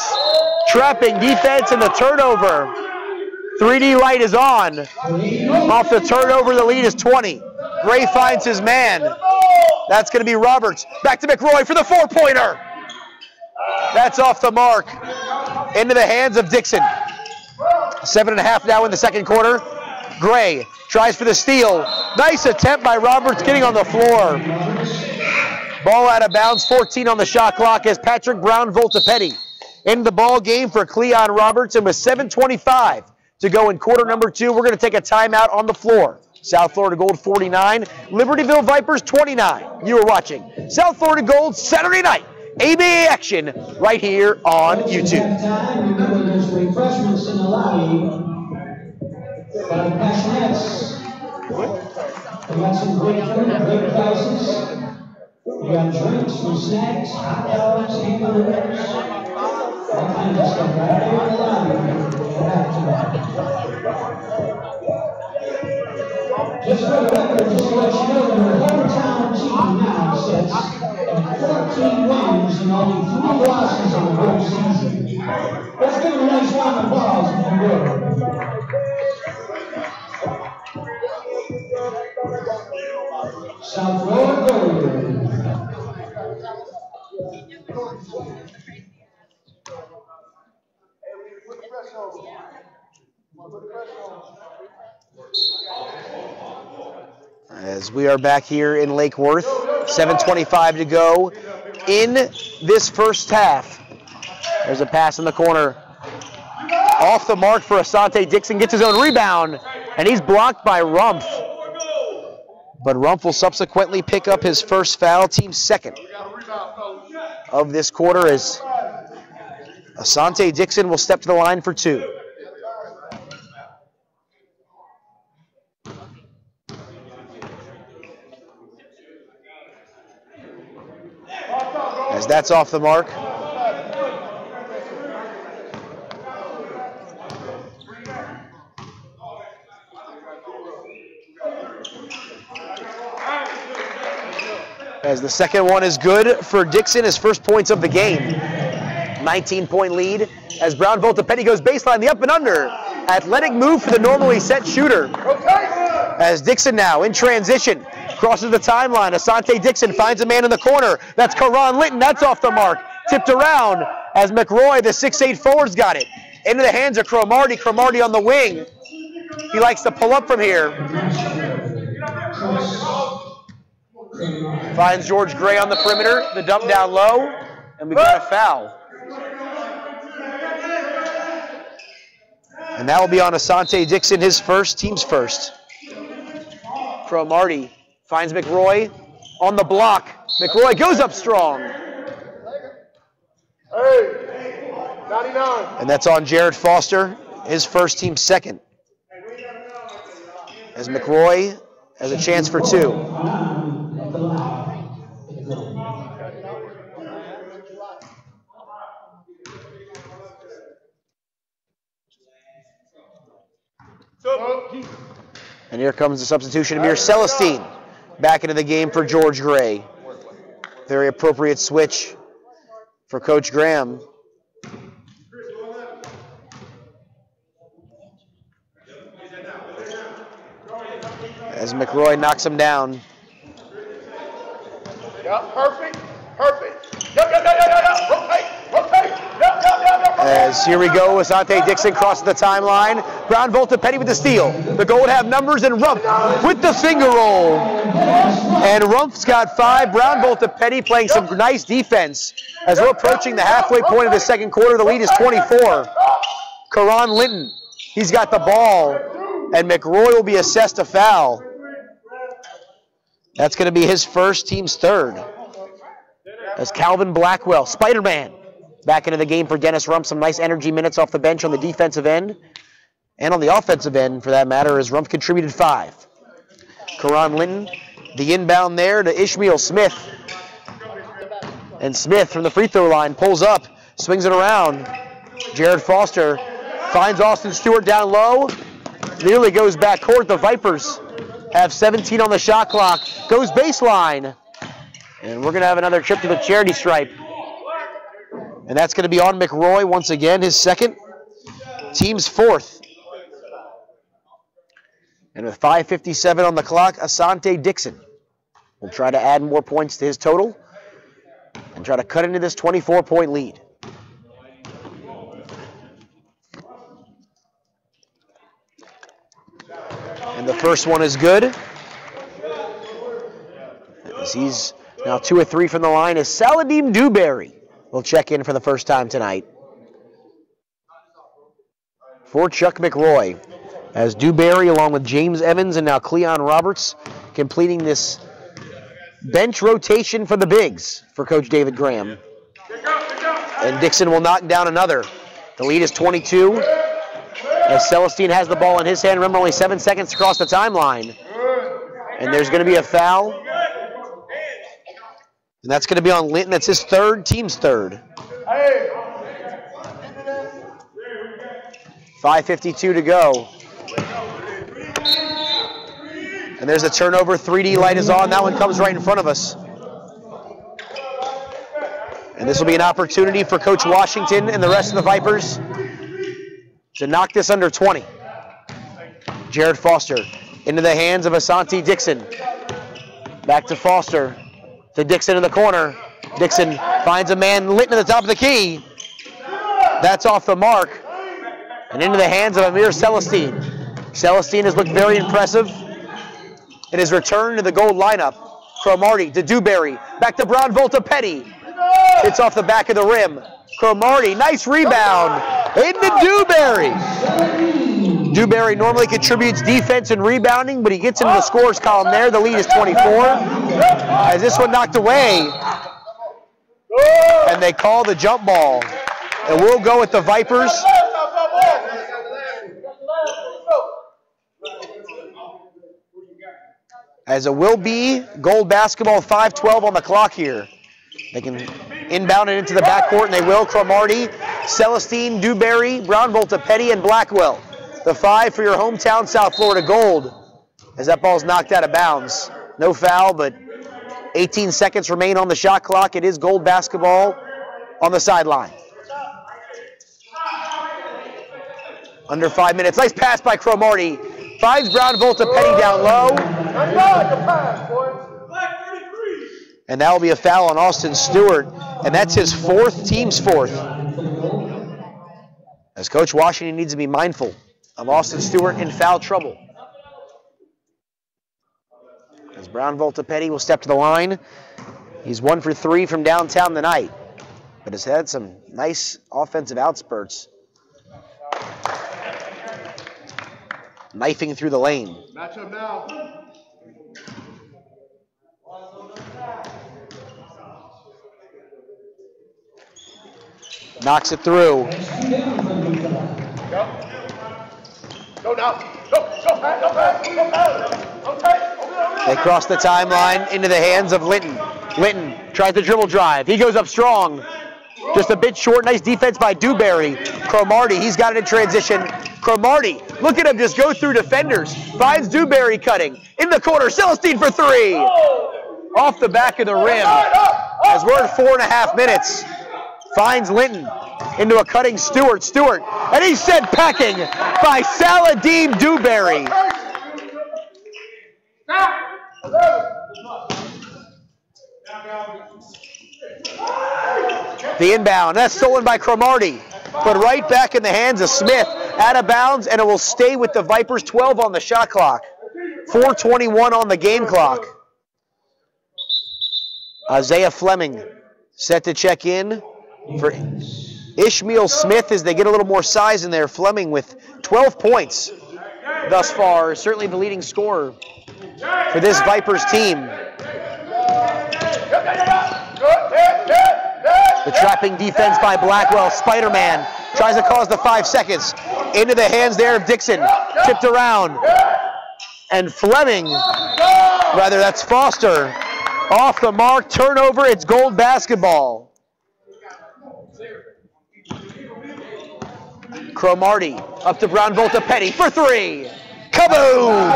trapping defense and the turnover. 3D light is on. Off the turnover, the lead is 20. Gray finds his man. That's going to be Roberts. Back to McRoy for the 4-pointer. That's off the mark. Into the hands of Dixon. 7.5 now in the second quarter. Gray tries for the steal. Nice attempt by Roberts getting on the floor. Ball out of bounds. 14 on the shot clock as Patrick Brown Voltapetti in the ball game for Cleon Roberts. And with 7:25 to go in quarter number 2, we're going to take a timeout on the floor. South Florida Gold 49, Libertyville Vipers 29. You are watching South Florida Gold Saturday night ABA action right here on YouTube. Remember, there's refreshments in the lobby. Got passionettes. We got some great food, great prices. We got drinks and snacks, hot dogs, hamburgers, all kinds of stuff right there in the lobby. Just for the record, just to let you know, the hometown team now sits at 14 wins and only 3 losses in the whole season. Let's give a nice round of applause for the girl. South Florida gold. As we are back here in Lake Worth, 7:25 to go in this first half. There's a pass in the corner. Off the mark for Asante Dixon, gets his own rebound, and he's blocked by Rumpf. But Rumpf will subsequently pick up his first foul, team's second of this quarter, as Asante Dixon will step to the line for two. As that's off the mark. As the second one is good for Dixon, his first points of the game. 19-point lead as Brown Volta-Petty goes baseline, the up and under. Athletic move for the normally set shooter. As Dixon now in transition, crosses the timeline. Asante Dixon finds a man in the corner. That's Karan Litton, that's off the mark. Tipped around as McRoy, the 6'8 forward's got it. Into the hands of Cromartie. Cromartie on the wing. He likes to pull up from here. Finds George Gray on the perimeter, the dump down low, and we got a foul. And that will be on Asante Dixon, his first, team's first. Cromartie finds McRoy on the block. McRoy goes up strong. Hey, 99. And that's on Jared Foster, his first, team's second. As McRoy has a chance for two. And here comes the substitution. Amir Celestine back into the game for George Gray. Very appropriate switch for Coach Graham. As McRoy knocks him down. Yeah, perfect. Rotate. As here we go, Asante Dixon crosses the timeline. Brown Volta-Petty with the steal. The Gold have numbers, and Rumpf with the finger roll. And Rumpf's got 5. Brown Volta-Petty playing some nice defense. As we're approaching the halfway point of the second quarter, the lead is 24. Karan Linton, he's got the ball, and McRoy will be assessed a foul. That's going to be his first, team's third. As Calvin Blackwell, Spider-Man, back into the game for Dennis Rumpf. Some nice energy minutes off the bench on the defensive end. And on the offensive end, for that matter, as Rumpf contributed 5. Karan Linton, the inbound there to Ishmael Smith. And Smith from the free throw line pulls up, swings it around. Jared Foster finds Austin Stewart down low. Nearly goes back court. The Vipers have 17 on the shot clock. Goes baseline. And we're going to have another trip to the charity stripe. And that's going to be on McRoy once again, his second. Team's fourth. And with 5:57 on the clock, Asante Dixon will try to add more points to his total and try to cut into this 24-point lead. And the first one is good. As he's now 2 of 3 from the line, is Saladim Dewberry will check in for the first time tonight. For Chuck McRoy, as Dewberry along with James Evans and now Cleon Roberts completing this bench rotation for the bigs for Coach David Graham. And Dixon will knock down another. The lead is 22. As Celestine has the ball in his hand, remember only 7 seconds to cross the timeline. And there's going to be a foul. And that's going to be on Linton. That's his third, team's third. 5:52 to go. And there's a turnover. 3D light is on. That one comes right in front of us. And this will be an opportunity for Coach Washington and the rest of the Vipers to knock this under 20. Jared Foster into the hands of Asante Dixon. Back to Foster. To Dixon in the corner. Dixon finds a man lit in the top of the key. That's off the mark. And into the hands of Amir Celestine. Celestine has looked very impressive in his return to the gold lineup. Cromartie to Dewberry. Back to Brown Volta Petty. Hits off the back of the rim. Cromartie, nice rebound. Into Dewberry. Dewberry normally contributes defense and rebounding, but he gets into the scores column there. The lead is 24. As this one knocked away. And they call the jump ball. And we'll go with the Vipers. As it will be gold basketball, 5:12 on the clock here. They can inbound it into the backcourt, and they will. Cromartie, Celestine, Dewberry, Brown Volta Petty, and Blackwell. The 5 for your hometown South Florida Gold. As that ball's knocked out of bounds. No foul, but 18 seconds remain on the shot clock. It is gold basketball on the sideline. Under 5 minutes. Nice pass by Cromartie. Finds Brown Volta Petty down low. And that will be a foul on Austin Stewart. And that's his fourth, team's fourth. As Coach Washington needs to be mindful of Austin Stewart in foul trouble. As Brown Volta Petty will step to the line. He's 1 for 3 from downtown tonight, but has had some nice offensive outspurts. Knifing through the lane. Match up now. Knocks it through. Go. Go now. Go. Go back. Go back. Go back. Okay. They cross the timeline into the hands of Linton. Linton tries the dribble drive. He goes up strong. Just a bit short. Nice defense by Dewberry. Cromartie, he's got it in transition. Cromartie, look at him just go through defenders. Finds Dewberry cutting. In the corner, Celestine for 3. Off the back of the rim. As we're at 4.5 minutes. Finds Linton into a cutting Stewart. And he's sent packing by Saladin Dewberry. The inbound, that's stolen by Cromartie, but right back in the hands of Smith, out of bounds, and it will stay with the Vipers. 12 on the shot clock, 4:21 on the game clock. Isaiah Fleming set to check in for Ishmael Smith as they get a little more size in there. Fleming with 12 points thus far, certainly the leading scorer for this Vipers team. The trapping defense by Blackwell. Spider-Man tries to cause the 5 seconds. Into the hands there of Dixon. Tipped around. And Fleming, rather that's Foster, off the mark. Turnover, it's gold basketball. Cromartie up to Brown Volta Petty for 3. Kaboom!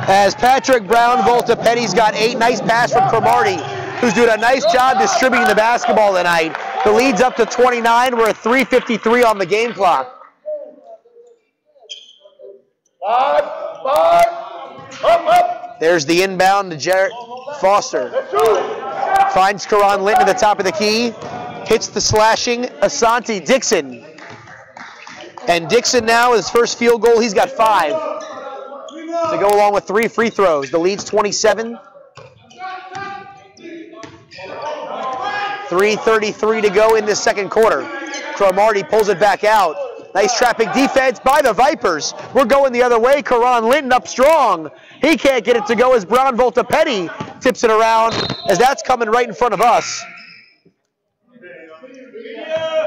As Patrick Brown Volta Petty's got 8. Nice pass from Cromartie, who's doing a nice job distributing the basketball tonight. The lead's up to 29. We're at 3:53 on the game clock. 5. Up. There's the inbound to Jarrett Foster. Finds Karan Linton at the top of the key. Hits the slashing Asante Dixon. And Dixon now, his first field goal, he's got 5. To go along with 3 free throws. The lead's 27. 3:33 to go in this second quarter. Cromartie pulls it back out. Nice trapping defense by the Vipers. We're going the other way. Karan Linton up strong. He can't get it to go as Brown Volta Petty tips it around as that's coming right in front of us.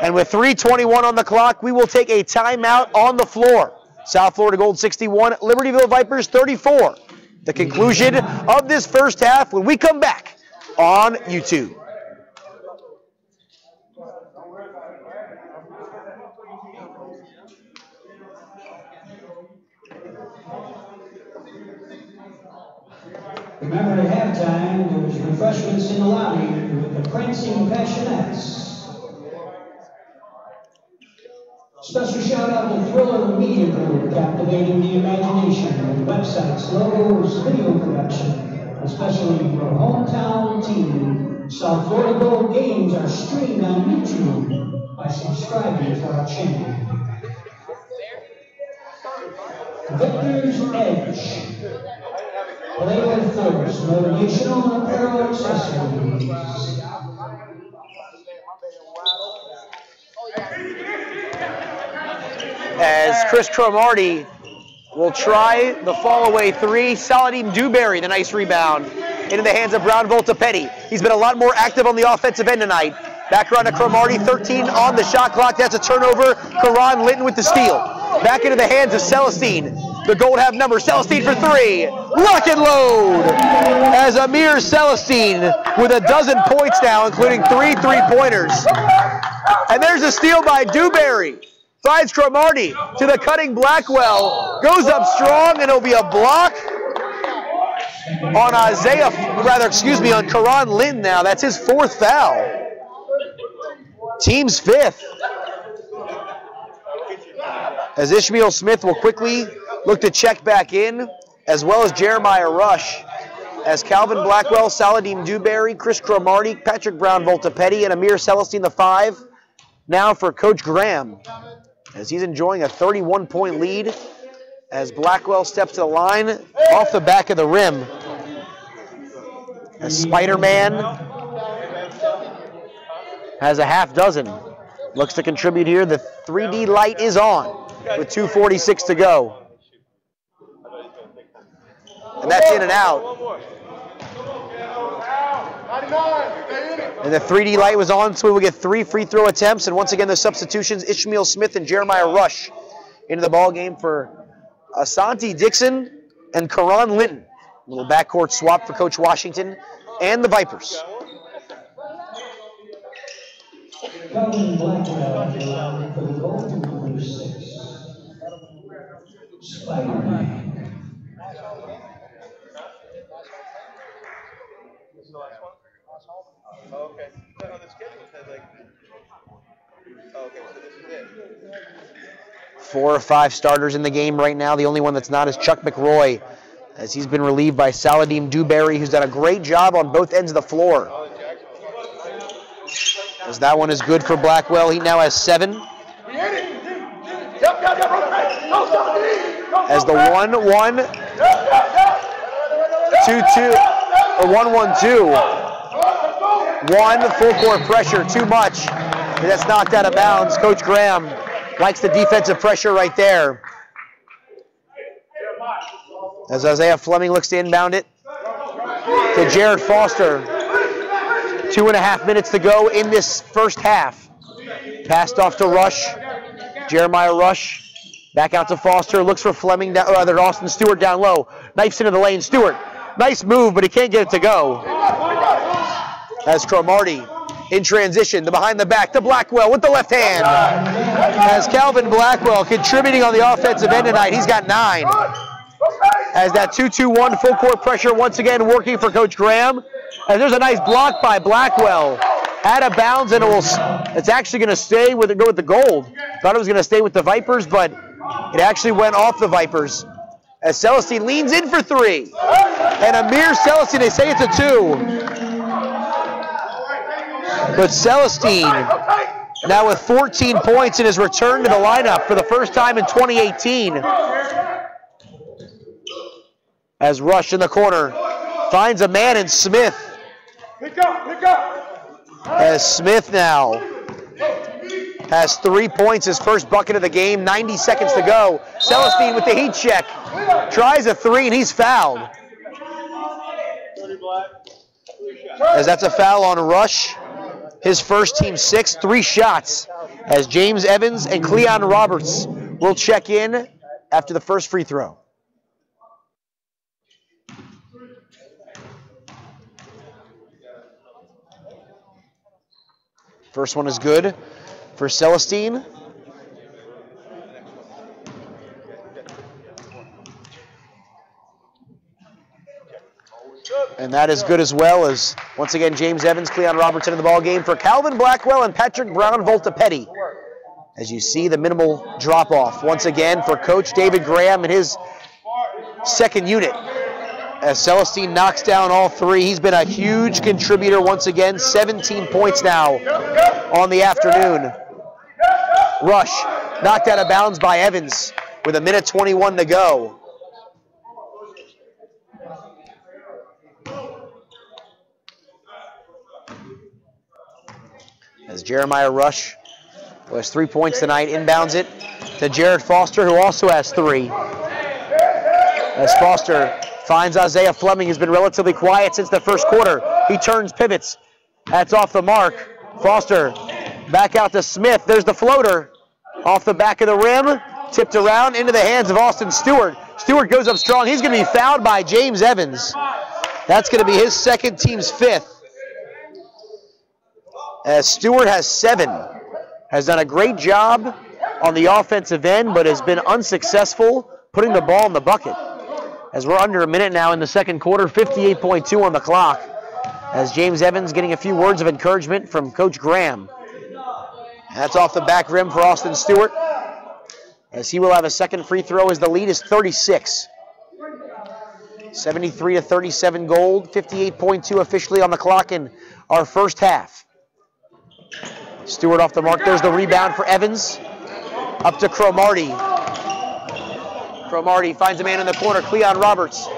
And with 3:21 on the clock, we will take a timeout on the floor. South Florida Gold 61, Libertyville Vipers 34. The conclusion of this first half when we come back on YouTube. Remember at halftime, there was refreshments in the lobby with the Prince Dancing Passionettes. Special shout out to Thriller Media Group, captivating the imagination with websites, logos, video production, especially for hometown team. South Florida Gold games are streamed on YouTube by subscribing to our channel. Victor's Edge. Play with force, motivational and apparel accessories. As Chris Cromartie will try the fall-away three. Saladim Dewberry, the nice rebound, into the hands of Brown Voltapetti. He's been a lot more active on the offensive end tonight. Back around to Cromartie, 13 on the shot clock. That's a turnover. Karan Linton with the steal. Back into the hands of Celestine. The Gold have number. Celestine for three. Lock and load. As Amir Celestine with a dozen points now, including 3 3-pointers. And there's a steal by Dewberry. Finds Cromartie to the cutting Blackwell. Goes up strong, and it'll be a block on on Karan Linton now. That's his 4th foul. Team's 5th. As Ishmael Smith will quickly look to check back in, as well as Jeremiah Rush. As Calvin Blackwell, Saladim Dewberry, Chris Cromartie, Patrick Brown Voltapetti, and Amir Celestine, the 5. Now for Coach Graham, as he's enjoying a 31-point lead, as Blackwell steps to the line off the back of the rim. As Spider-Man has a half dozen. Looks to contribute here. The 3D light is on with 2:46 to go. And that's in and out. And the 3D light was on, so we will get 3 free throw attempts. And once again, the substitutions, Ishmael Smith and Jeremiah Rush into the ball game for Asante Dixon and Karan Linton. A little backcourt swap for Coach Washington and the Vipers. Calvin Blackwell for the Gold, number 6. Spider-Man. Okay. No, the schedule said okay, so this is it. 4 or 5 starters in the game right now. The only one that's not is Chuck McRoy, as he's been relieved by Saladim Dewberry, who's done a great job on both ends of the floor. As that one is good for Blackwell. He now has 7. As the 1-1, 2-2, or 1-1-2. 1 full court pressure, too much. And that's knocked out of bounds. Coach Graham likes the defensive pressure right there. As Isaiah Fleming looks to inbound it to Jared Foster. 2.5 minutes to go in this first half. Passed off to Rush. Jeremiah Rush. Back out to Foster. Looks for Fleming, Austin Stewart down low. Knifes into the lane. Stewart. Nice move, but he can't get it to go. As Cromartie in transition, the behind the back to Blackwell with the left hand. As Calvin Blackwell contributing on the offensive end tonight, he's got 9. As that 2-2-1 full court pressure once again working for Coach Graham. And there's a nice block by Blackwell. Out of bounds, and it's actually going to stay with go with the Gold. Thought it was going to stay with the Vipers, but it actually went off the Vipers. As Celestine leans in for 3. And Amir Celestine, they say it's a 2. But Celestine, now with 14 points in his return to the lineup for the first time in 2018. As Rush in the corner finds a man in Smith. As Smith now has 3 points, his first bucket of the game, 90 seconds to go. Celestine with the heat check. Tries a 3, and he's fouled. As that's a foul on Rush. His first, team 6, 3 shots. As James Evans and Cleon Roberts will check in after the first free throw. First one is good for Celestine. And And that is good as well as, once again, James Evans, Cleon Robertson in the ball game for Calvin Blackwell and Patrick Brown Voltapetti. As you see the minimal drop-off once again for Coach David Graham and his second unit. As Celestine knocks down all three, he's been a huge contributor once again, 17 points now on the afternoon. Rush knocked out of bounds by Evans with 1:21 to go. As Jeremiah Rush, who has 3 points tonight, inbounds it to Jared Foster, who also has 3. As Foster finds Isaiah Fleming, who's been relatively quiet since the first quarter. He turns, pivots. That's off the mark. Foster back out to Smith. There's the floater. Off the back of the rim. Tipped around into the hands of Austin Stewart. Stewart goes up strong. He's going to be fouled by James Evans. That's going to be his second, team's 5th. As Stewart has 7. Has done a great job on the offensive end, but has been unsuccessful putting the ball in the bucket. As we're under a minute now in the second quarter, 58.2 on the clock. As James Evans getting a few words of encouragement from Coach Graham. That's off the back rim for Austin Stewart. As he will have a second free throw as the lead is 36. 73-37 Gold, 58.2 officially on the clock in our first half. Stewart off the mark. There's the rebound for Evans. Up to Cromartie. Cromartie finds a man in the corner, Cleon Roberts.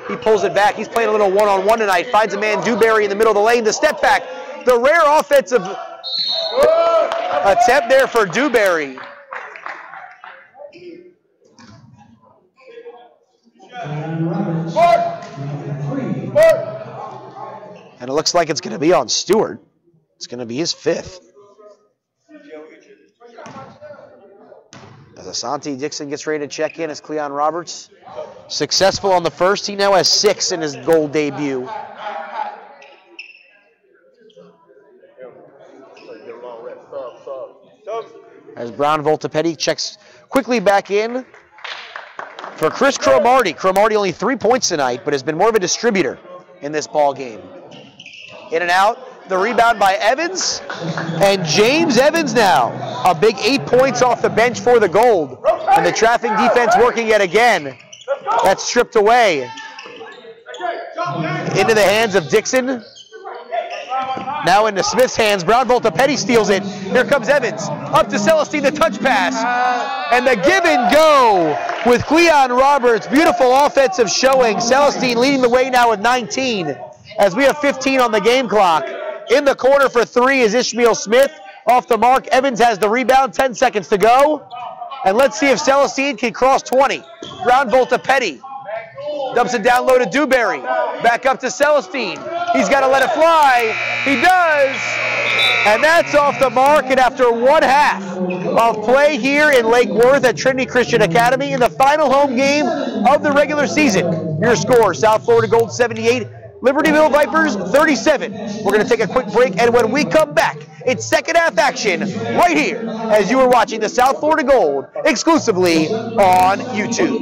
He pulls it back. He's playing a little one-on-one tonight. Finds a man, Dewberry, in the middle of the lane. The step back. The rare offensive attempt there for Dewberry. And it looks like it's going to be on Stewart. It's going to be his 5th. As Asante Dixon gets ready to check in as Cleon Roberts. Successful on the first. He now has 6 in his Gold debut. As Brown Voltapetti checks quickly back in for Chris Cromartie. Cromartie only 3 points tonight, but has been more of a distributor in this ball game. In and out. The rebound by Evans. And James Evans now. A big 8 points off the bench for the Gold. And the traffic defense working yet again. That's stripped away. Into the hands of Dixon. Now into Smith's hands. Brown Voltapetti steals it. Here comes Evans. Up to Celestine, the touch pass. And the give and go with Cleon Roberts. Beautiful offensive showing. Celestine leading the way now with 19. As we have 15 on the game clock. In the corner for 3 is Ishmael Smith. Off the mark. Evans has the rebound. 10 seconds to go. And let's see if Celestine can cross 20. Brown Voltapetti dumps it down low to Dewberry. Back up to Celestine. He's got to let it fly. He does. And that's off the mark. And after 1 half of play here in Lake Worth at Trinity Christian Academy in the final home game of the regular season, your score, South Florida Gold 78, Libertyville Vipers 37. We're going to take a quick break, and when we come back, it's second half action right here as you are watching the South Florida Gold exclusively on YouTube.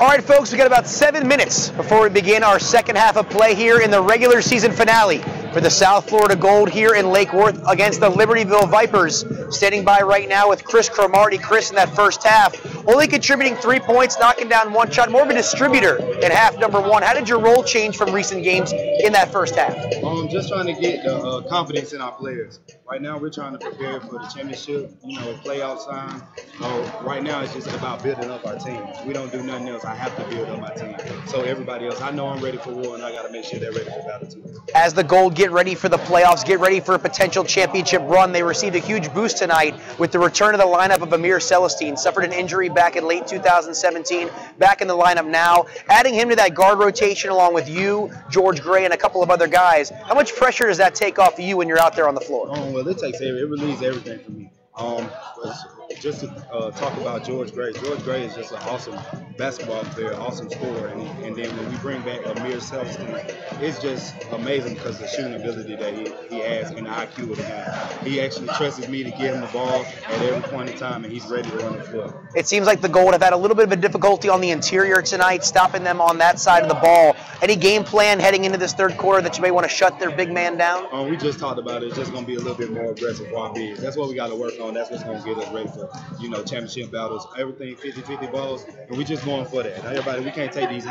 All right, folks, we got about 7 minutes before we begin our second half of play here in the regular season finale for the South Florida Gold here in Lake Worth against the Libertyville Vipers. Standing by right now with Chris Cromartie. Chris, in that first half, only contributing 3 points, knocking down one shot, more of a distributor in half number one. How did your role change from recent games in that first half? Just trying to get the confidence in our players. Right now, we're trying to prepare for the championship, playoff time. Right now, it's just about building up our team. We don't do nothing else. I have to build up my team. So everybody else, I know I'm ready for war, and I got to make sure they're ready for battle too. As the Gold get ready for the playoffs, get ready for a potential championship run, they received a huge boost tonight with the return of the lineup of Amir Celestine. Suffered an injury back in late 2017, back in the lineup now. Adding him to that guard rotation along with you, George Gray, and a couple of other guys. How much pressure does that take off of you when you're out there on the floor? Well, it relieves everything for me. Just to talk about George Gray. George Gray is just an awesome basketball player, awesome scorer, and then when we bring back Amir Celestine, it's just amazing because the shooting ability that he has and the IQ of the game. He actually trusts me to give him the ball at every point in time, and he's ready to run the floor. It seems like the Gold have had a little bit of a difficulty on the interior tonight, stopping them on that side of the ball. Any game plan heading into this third quarter that you may want to shut their big man down? We just talked about it. It's just going to be a little bit more aggressive for our bigs. That's what we got to work on. That's what's going to get us ready for championship battles, everything 50-50 balls, and we just going for that. Now, everybody, we can't take these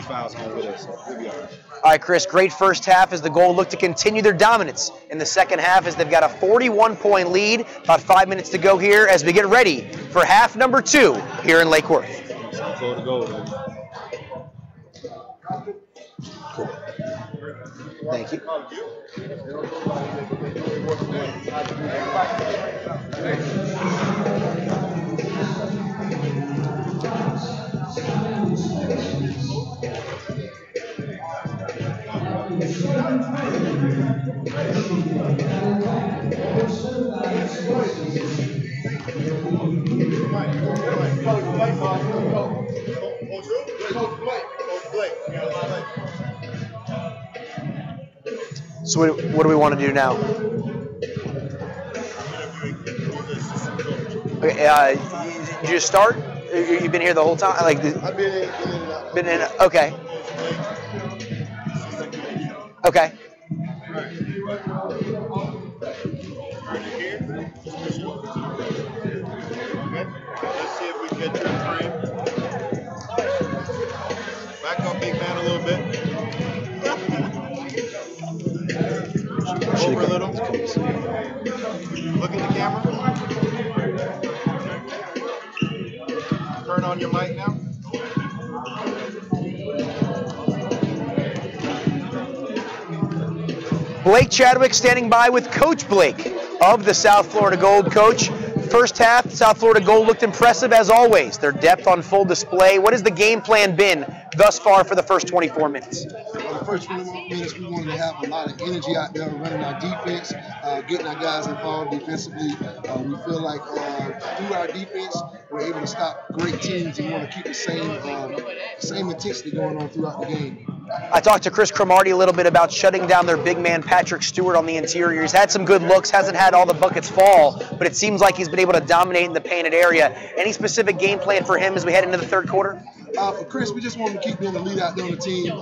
fouls home with us. So we'll be all right. All right, Chris, great first half as the Gold look to continue their dominance in the second half as they've got a 41-point lead. About 5 minutes to go here as we get ready for half number 2 here in Lake Worth. South Florida Gold, baby. Cool. Thank you. So what do we want to do now? Okay, you just start? You've been here the whole time? I've been in. Okay. Okay. Let's see if we can get your frame. Back up, big man, a little bit. Over a little. Look at the camera. Turn on your mic now. Blake Chadwick standing by with Coach Blake of the South Florida Gold. Coach, first half, South Florida Gold looked impressive as always. Their depth on full display. What has the game plan been thus far for the first 24 minutes? The first 24 minutes, we wanted to have a lot of energy out there running our defense, getting our guys involved defensively. We feel like through our defense, we're able to stop great teams and want to keep the same intensity going on throughout the game. I talked to Chris Cromartie a little bit about shutting down their big man Patrick Stewart on the interior. He's had some good looks, hasn't had all the buckets fall, but it seems like he's been able to dominate in the painted area. Any specific game plan for him as we head into the third quarter? For Chris, we just want him to keep being the lead out there on the team.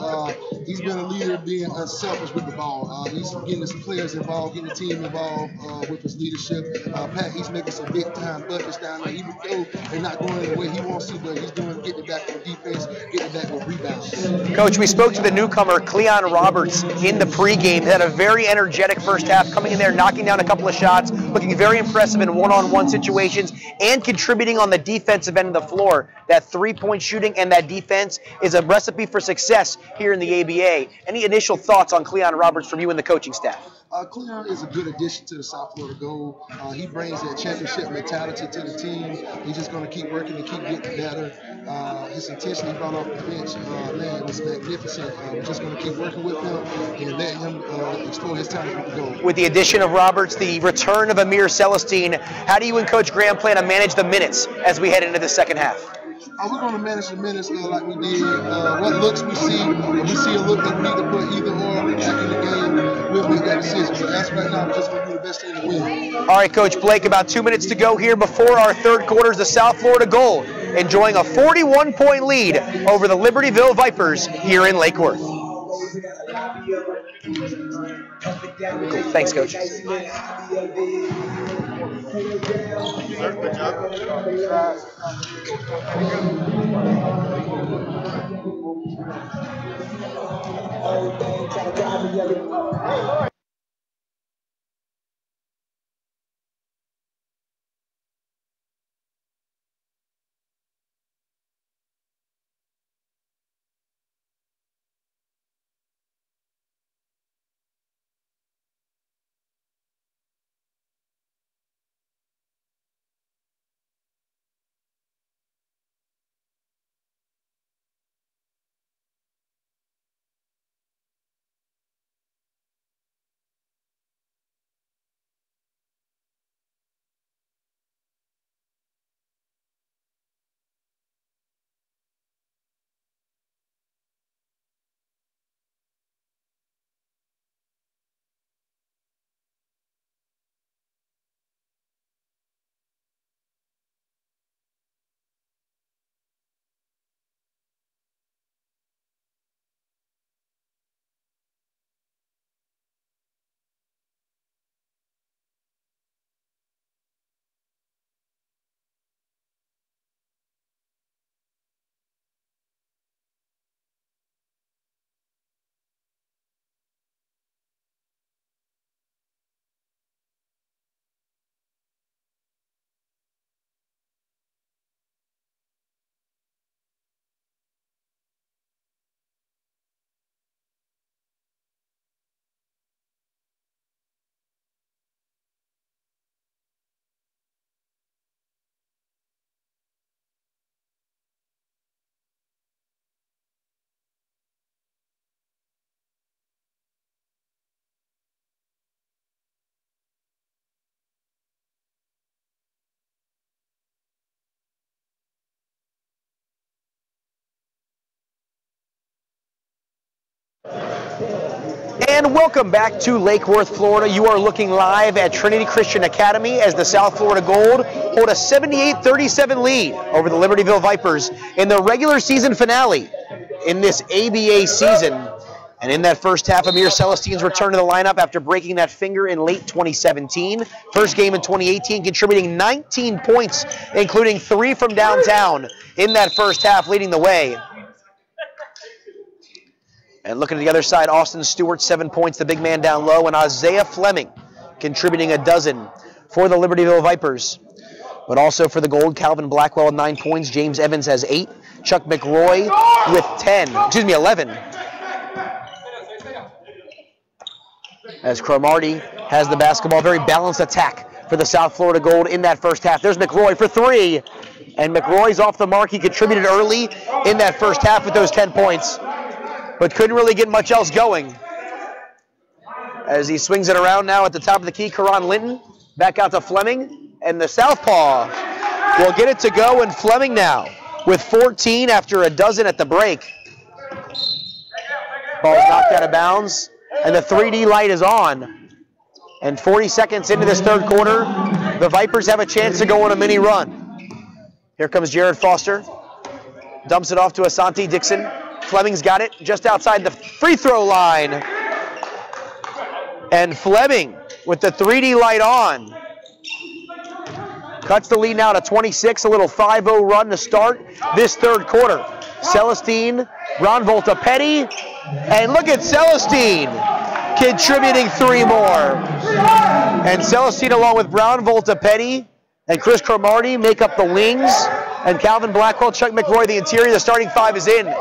He's been a leader, being unselfish with the ball. He's getting his players involved, getting the team involved with his leadership. Pat, he's making some big-time buckets down there. Even though they're not going the way he wants to, but he's getting it back on defense, getting it back with rebounds. Coach, we spoke to the newcomer, Cleon Roberts, in the pregame. They had a very energetic first half, coming in there, knocking down a couple of shots, looking very impressive in one-on-one situations, and contributing on the defensive end of the floor. That three-point shooting and that defense is a recipe for success here in the ABA. Any initial thoughts on Cleon Roberts from you and the coaching staff? Cleon is a good addition to the South Florida Gold. He brings that championship mentality to the team. He's just going to keep working and keep getting better. His intention he brought off the bench, man, was magnificent. We're just going to keep working with him and let him explore his talent with the goal. With the addition of Roberts, the return of Amir Celestine, how do you and Coach Graham plan to manage the minutes as we head into the second half? We're going to manage the minutes like we did. What looks we see, if we see a look that we need to put either or back in the game, we'll make that decision. But as right now, we're just going to do the best thing to win. All right, Coach Blake, about 2 minutes to go here before our third quarter is the South Florida Gold enjoying a 41-point lead over the Libertyville Vipers here in Lake Worth. Thanks, Coach. Good job. And welcome back to Lake Worth, Florida. You are looking live at Trinity Christian Academy as the South Florida Gold hold a 78-37 lead over the Libertyville Vipers in the regular season finale in this ABA season. And in that first half, Amir Celestine's return to the lineup after breaking that finger in late 2017. First game in 2018, contributing 19 points, including 3 from downtown in that first half, leading the way. And looking at the other side, Austin Stewart, 7 points, the big man down low, and Isaiah Fleming contributing a dozen for the Libertyville Vipers. But also for the Gold, Calvin Blackwell, 9 points. James Evans has 8. Chuck McRoy with 11. As Cromartie has the basketball, very balanced attack for the South Florida Gold in that first half. There's McRoy for 3. And McRoy's off the mark. He contributed early in that first half with those 10 points. But couldn't really get much else going. As he swings it around now at the top of the key, Karan Linton back out to Fleming, and the southpaw will get it to go, and Fleming now with 14 after a dozen at the break. Ball's knocked out of bounds, and the 3D light is on. And 40 seconds into this third quarter, the Vipers have a chance to go on a mini run. Here comes Jared Foster, dumps it off to Asante Dixon. Fleming's got it just outside the free throw line. And Fleming with the 3D light on. Cuts the lead now to 26, a little 5-0 run to start this third quarter. Celestine, Brown Volta Petty, and look at Celestine contributing 3 more. And Celestine along with Brown Volta Petty and Chris Cromartie make up the wings. And Calvin Blackwell, Chuck McRoy, the interior, the starting 5 is in.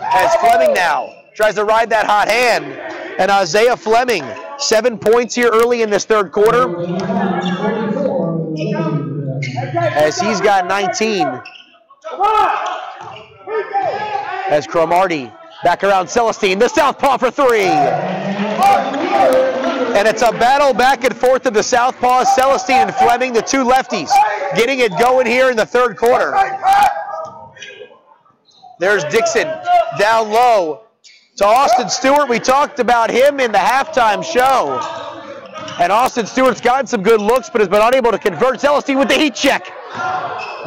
As Fleming now tries to ride that hot hand. And Isaiah Fleming, 7 points here early in this third quarter. As he's got 19. As Cromartie back around Celestine, the southpaw for 3. And it's a battle back and forth of the southpaws, Celestine and Fleming, the 2 lefties, getting it going here in the third quarter. There's Dixon down low to Austin Stewart. We talked about him in the halftime show. And Austin Stewart's gotten some good looks, but has been unable to convert. Celestine with the heat check.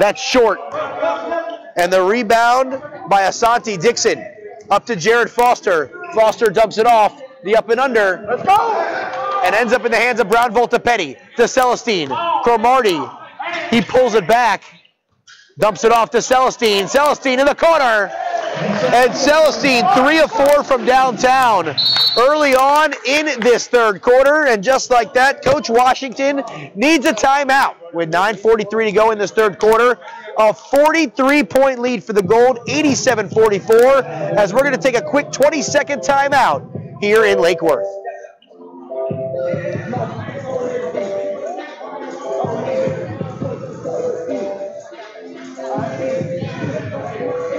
That's short. And the rebound by Asante Dixon. Up to Jared Foster. Foster dumps it off. The up and under. Let's go! And ends up in the hands of Brown Voltapetti. To Celestine. Cromartie. He pulls it back. Dumps it off to Celestine. Celestine in the corner. And Celestine 3 of 4 from downtown early on in this third quarter. And just like that, Coach Washington needs a timeout with 9:43 to go in this third quarter. A 43-point lead for the Gold, 87-44, as we're going to take a quick 20-second timeout here in Lake Worth.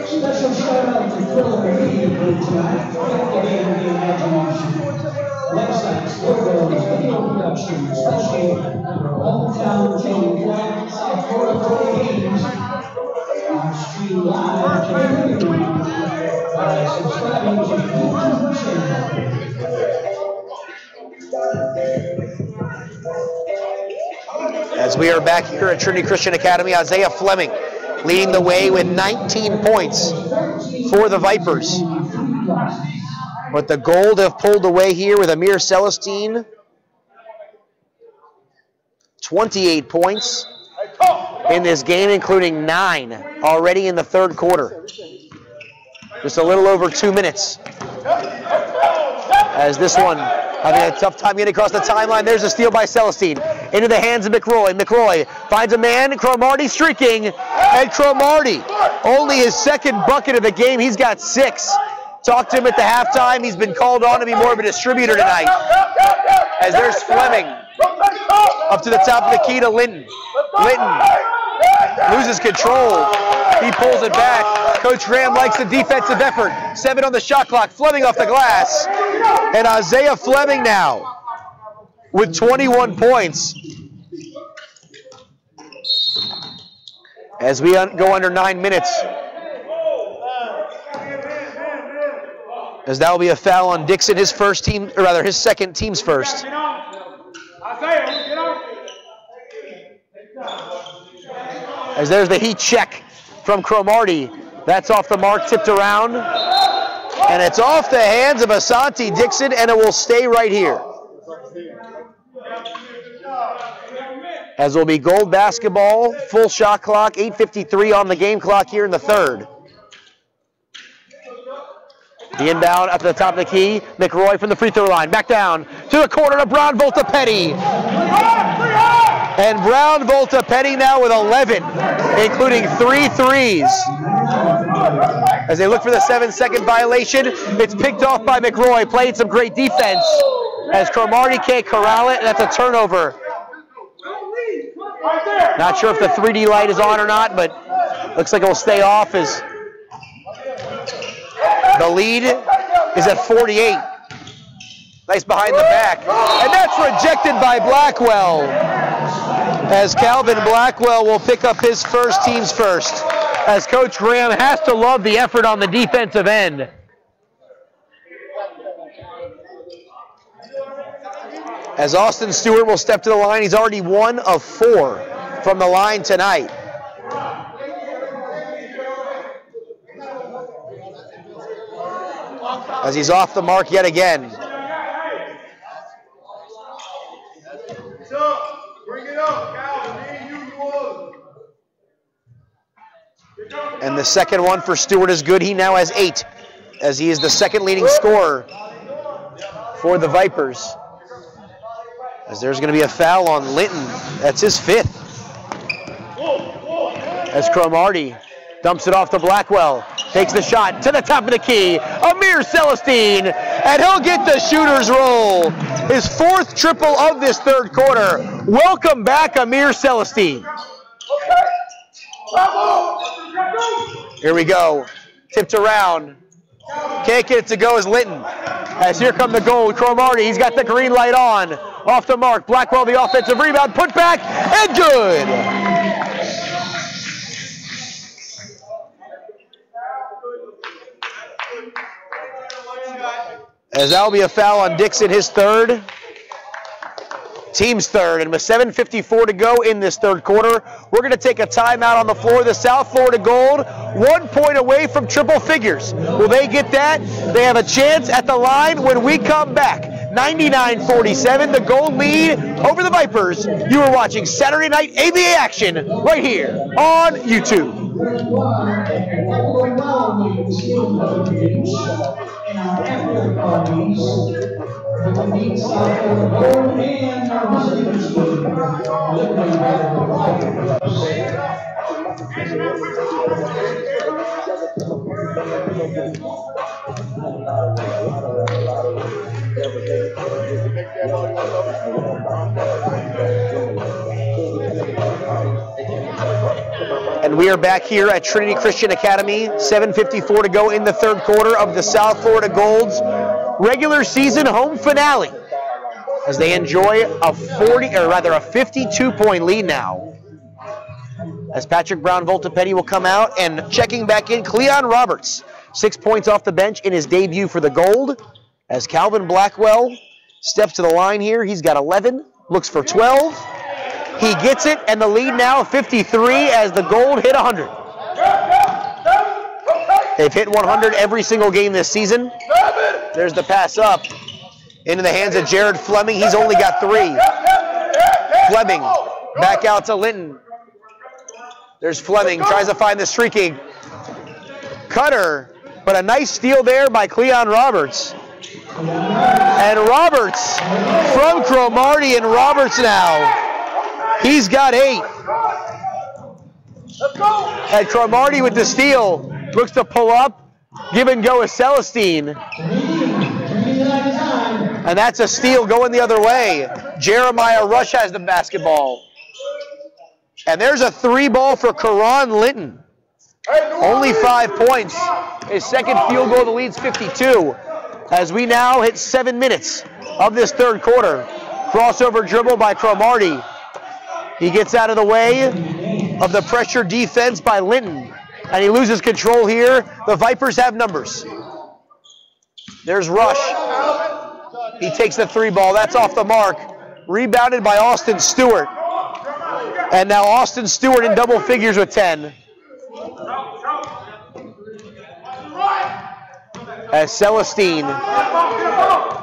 Special shout out to Philip Media Group tonight. Websites, logos, video production, especially hometown team South Florida games. Stream live to everyone by subscribing to the YouTube channel. As we are back here at Trinity Christian Academy, Isaiah Fleming leading the way with 19 points for the Vipers. But the Gold have pulled away here with Amir Celestine. 28 points in this game, including 9 already in the third quarter. Just a little over 2 minutes. As this one having a tough time getting across the timeline. There's a steal by Celestine. Into the hands of McRoy. McRoy finds a man. Cromartie streaking. And Cromartie, only his second bucket of the game. He's got 6. Talked to him at the halftime. He's been called on to be more of a distributor tonight. As there's Fleming. Up to the top of the key to Linton. Linton loses control. He pulls it back. Coach Graham likes the defensive effort. 7 on the shot clock. Fleming off the glass. And Isaiah Fleming now with 21 points. As we go under 9 minutes. As that will be a foul on Dixon, his first team, or rather his second, team's first. As there's the heat check from Cromartie. That's off the mark, tipped around. And it's off the hands of Asante Dixon, and it will stay right here. As will be Gold basketball, full shot clock, 8:53 on the game clock here in the third. The inbound up to the top of the key. McRoy from the free throw line. Back down to the corner to Brown Voltapetti. And Brown Voltapetti now with 11, including 3 threes. As they look for the 7-second violation, it's picked off by McRoy. Played some great defense. As Cromartie can't corral it, and that's a turnover. Not sure if the 3D light is on or not, but looks like it will stay off as the lead is at 48. Nice behind the back. And that's rejected by Blackwell. As Calvin Blackwell will pick up his first, team's first. As Coach Graham has to love the effort on the defensive end. As Austin Stewart will step to the line, he's already 1 of 4 from the line tonight. As he's off the mark yet again. And the second one for Stewart is good. He now has 8, as he is the second leading scorer for the Vipers. As there's going to be a foul on Linton. That's his 5th. As Cromartie dumps it off to Blackwell. Takes the shot to the top of the key. Amir Celestine. And he'll get the shooter's roll. His 4th triple of this third quarter. Welcome back, Amir Celestine. Here we go. Tipped around. Can't get it to go as Linton. As here come the Gold. Cromartie, he's got the green light on. Off the mark. Blackwell, the offensive rebound. Put back and good. As that will be a foul on Dixon, his 3rd. Team's third, and with 7:54 to go in this third quarter, we're going to take a timeout on the floor. The South Florida Gold, 1 point away from triple figures. Will they get that? They have a chance at the line when we come back. 99-47, the Gold lead over the Vipers. You are watching Saturday Night ABA action right here on YouTube. And we are back here at Trinity Christian Academy. 7:54 to go in the third quarter of the South Florida Gold's regular season home finale, as they enjoy a 52-point lead now. As Patrick Brown Voltapetti will come out, and checking back in, Cleon Roberts, 6 points off the bench in his debut for the Gold. As Calvin Blackwell steps to the line here, he's got 11, looks for 12. He gets it, and the lead now 53 as the Gold hit 100. They've hit 100 every single game this season. There's the pass up into the hands of Jared Fleming. He's only got 3. Fleming back out to Linton. There's Fleming, tries to find the streaking cutter, but a nice steal there by Cleon Roberts. And Roberts from Cromartie, and Roberts now. He's got 8. And Cromartie with the steal. Looks to pull up. Give and go with Celestine. And that's a steal going the other way. Jeremiah Rush has the basketball. And there's a 3 ball for Karan Linton. Only 5 points. His second field goal, the lead's 52. As we now hit 7 minutes of this third quarter. Crossover dribble by Cromartie. He gets out of the way of the pressure defense by Linton, and he loses control here. The Vipers have numbers. There's Rush. He takes the 3 ball. That's off the mark. Rebounded by Austin Stewart. And now Austin Stewart in double figures with 10. As Celestine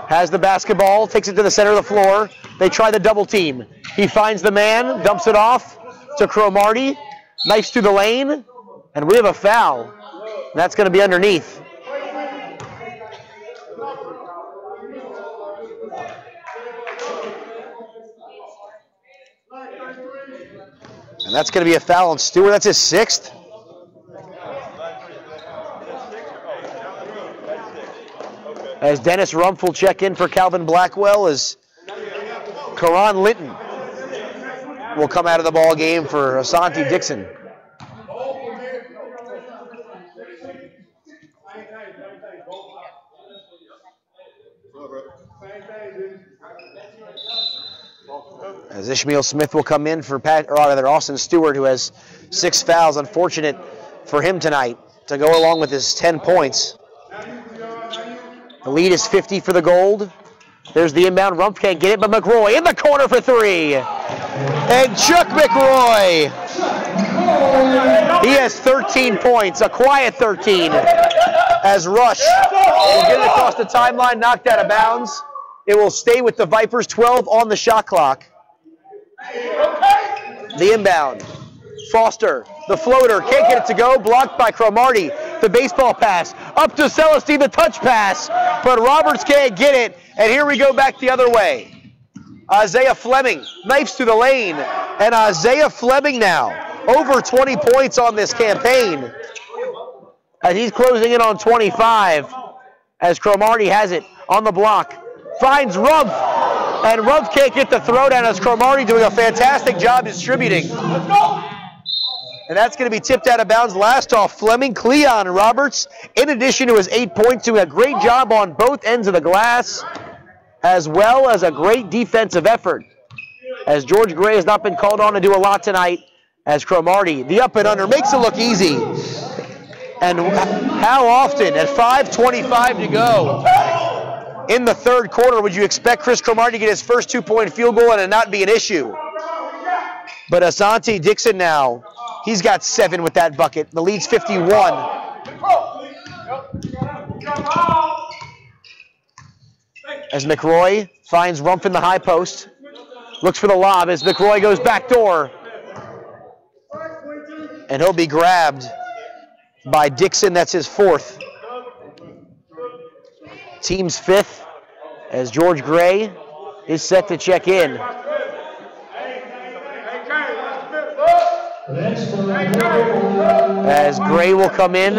has the basketball, takes it to the center of the floor. They try the double team. He finds the man, dumps it off to Cromartie. Nice through the lane, and we have a foul. That's going to be underneath. And that's going to be a foul on Stewart. That's his 6th. As Dennis Rumpf will check in for Calvin Blackwell, as Karan Linton will come out of the ball game for Asante Dixon. As Ishmael Smith will come in for Austin Stewart, who has 6 fouls. Unfortunate for him tonight to go along with his 10 points. The lead is 50 for the Gold. There's the inbound. Rumpf can't get it, but McRoy in the corner for 3. And Chuck McRoy. He has 13 points, a quiet 13. As Rush will get it across the timeline, knocked out of bounds. It will stay with the Vipers, 12 on the shot clock. The inbound. Foster, the floater, can't get it to go, blocked by Cromartie. The baseball pass, up to Celestine, the touch pass, but Roberts can't get it, and here we go back the other way. Isaiah Fleming, knifes through the lane, and Isaiah Fleming now, over 20 points on this campaign. As he's closing in on 25, as Cromartie has it on the block. Finds Rumpf, and Rumpf can't get the throwdown as Cromartie doing a fantastic job distributing. And that's going to be tipped out of bounds. Last off, Fleming, Cleon Roberts, in addition to his 8 points, doing a great job on both ends of the glass, as well as a great defensive effort. As George Gray has not been called on to do a lot tonight, as Cromartie, the up and under, makes it look easy. And how often, at 5:25 to go, in the third quarter, would you expect Chris Cromartie to get his first 2-point field goal and it not be an issue? But Asante Dixon now, he's got 7 with that bucket. The lead's 51. As McRoy finds Rumpf in the high post. Looks for the lob as McRoy goes back door. And he'll be grabbed by Dixon. That's his 4th. Team's 5th as George Gray is set to check in. As Gray will come in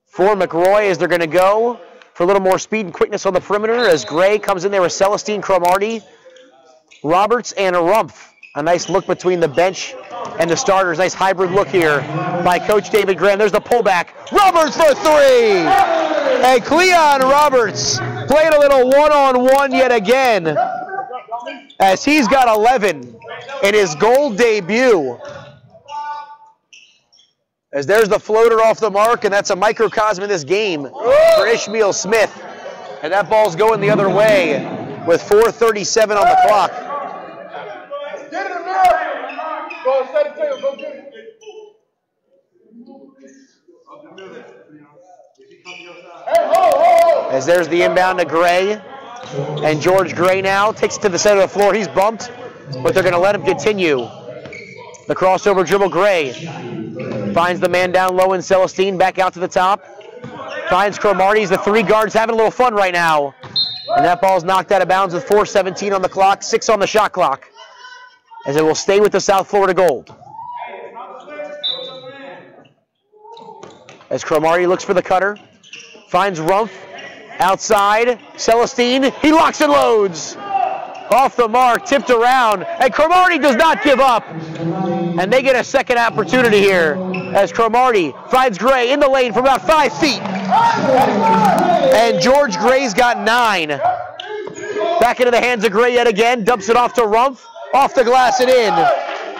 for McRoy as they're going to go for a little more speed and quickness on the perimeter as Gray comes in there with Celestine, Cromartie, Roberts, and Rumpf. A nice look between the bench and the starters. Nice hybrid look here by Coach David Graham. There's the pullback. Roberts for 3! And Cleon Roberts played a little one-on-one yet again as he's got 11 in his goal debut. As there's the floater off the mark, and that's a microcosm in this game for Ishmael Smith. And that ball's going the other way with 4:37 on the clock. Get it in there. Go set it tail. Go get it. Hey, ho. As there's the inbound to Gray. And George Gray now takes it to the center of the floor. He's bumped, but they're going to let him continue. The crossover dribble, Gray. Finds the man down low in Celestine, back out to the top. Finds Cromartie's. The 3 guards having a little fun right now. And that ball's knocked out of bounds with 4:17 on the clock, 6 on the shot clock. As it will stay with the South Florida Gold. As Cromartie looks for the cutter. Finds Rumpf. Outside. Celestine. He locks and loads. Off the mark, tipped around, and Cromartie does not give up. And they get a second opportunity here as Cromartie finds Gray in the lane from about 5 feet. And George Gray's got 9. Back into the hands of Gray yet again, dumps it off to Rumpf, off the glass and in.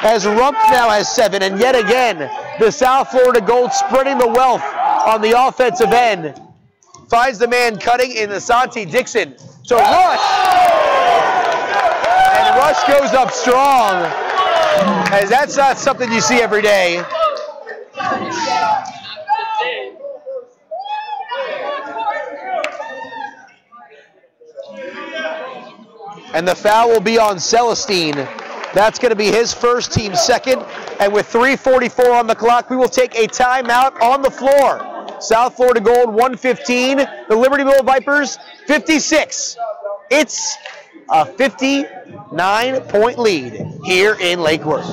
As Rumpf now has 7, and yet again, the South Florida Gold spreading the wealth on the offensive end. Finds the man cutting in Asante Dixon to Rush. And Rush goes up strong, as that's not something you see every day. And the foul will be on Celestine. That's going to be his first, team second. And with 3:44 on the clock, we will take a timeout on the floor. South Florida Gold 115, the Libertyville Vipers 56. It's a 59-point lead here in Lake Worth.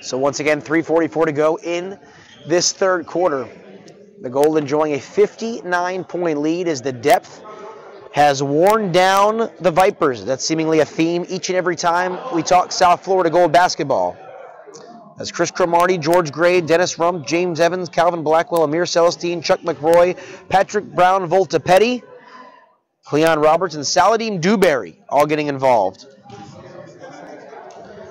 So once again, 3:44 to go in this third quarter. The Gold enjoying a 59-point lead as the depth has worn down the Vipers. That's seemingly a theme each and every time we talk South Florida Gold basketball. As Chris Cromartie, George Gray, Dennis Rumpf, James Evans, Calvin Blackwell, Amir Celestine, Chuck McRoy, Patrick Brown, Volta Petty, Cleon Roberts, and Saladin Dewberry all getting involved.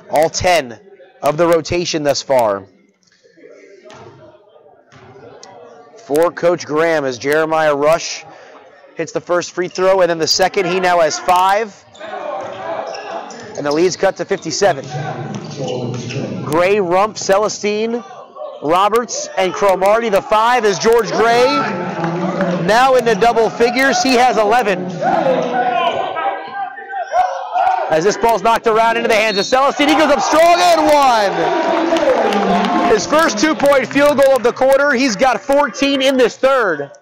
All 10 of the rotation thus far. For Coach Graham as Jeremiah Rush hits the first free throw, and then the second. He now has 5. And the lead's cut to 57. Gray, Rumpf, Celestine, Roberts, and Cromartie. The 5 is George Gray. Now into double figures. He has 11. As this ball's knocked around into the hands of Celestine, he goes up strong and one. His first 2-point field goal of the quarter. He's got 14 in this third.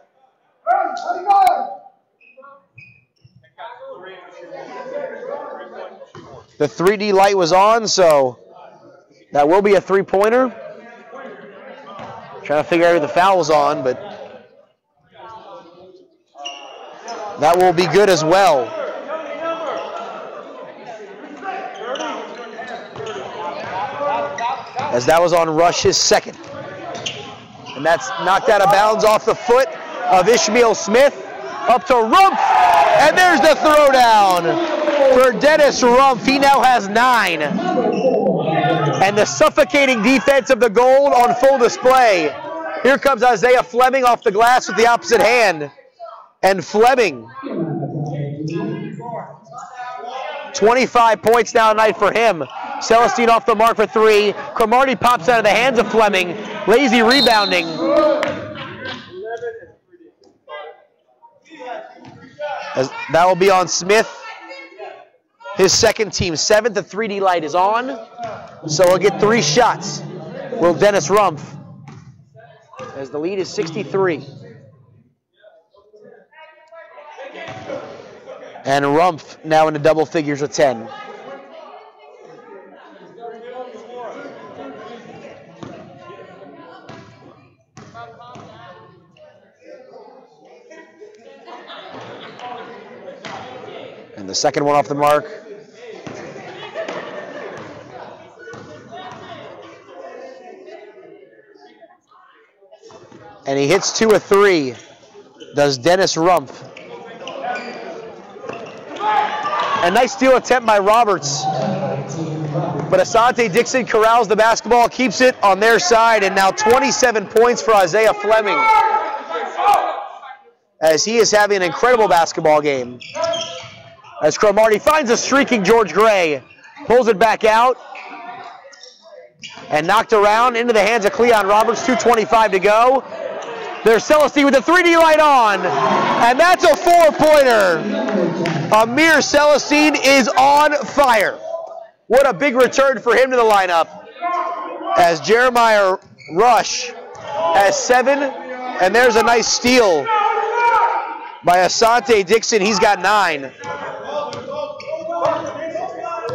The 3D light was on, so that will be a 3-pointer. Trying to figure out who the foul was on, but that will be good as well. As that was on Rush, his second. And that's knocked out of bounds off the foot of Ishmael Smith. Up to Rumpf, and there's the throwdown for Dennis Rumpf. He now has 9. And the suffocating defense of the Gold on full display. Here comes Isaiah Fleming off the glass with the opposite hand. And Fleming, 25 points now tonight for him. Celestine off the mark for 3. Cromartie pops out of the hands of Fleming. Lazy rebounding. As that will be on Smith. His second team, 7th. The 3D light is on. So he'll get 3 shots. Will Dennis Rumpf. As the lead is 63. And Rumpf now into double figures with 10. And the second one off the mark. And he hits 2 of 3. Does Dennis Rumpf. A nice steal attempt by Roberts. But Asante Dixon corrals the basketball, keeps it on their side, and now 27 points for Isaiah Fleming. As he is having an incredible basketball game. As Cromartie finds a streaking George Gray. Pulls it back out. And knocked around into the hands of Cleon Roberts. 2:25 to go. There's Celestine with the 3D light on. And that's a 4-pointer. Amir Celestine is on fire. What a big return for him to the lineup. As Jeremiah Rush has 7. And there's a nice steal by Asante Dixon. He's got 9.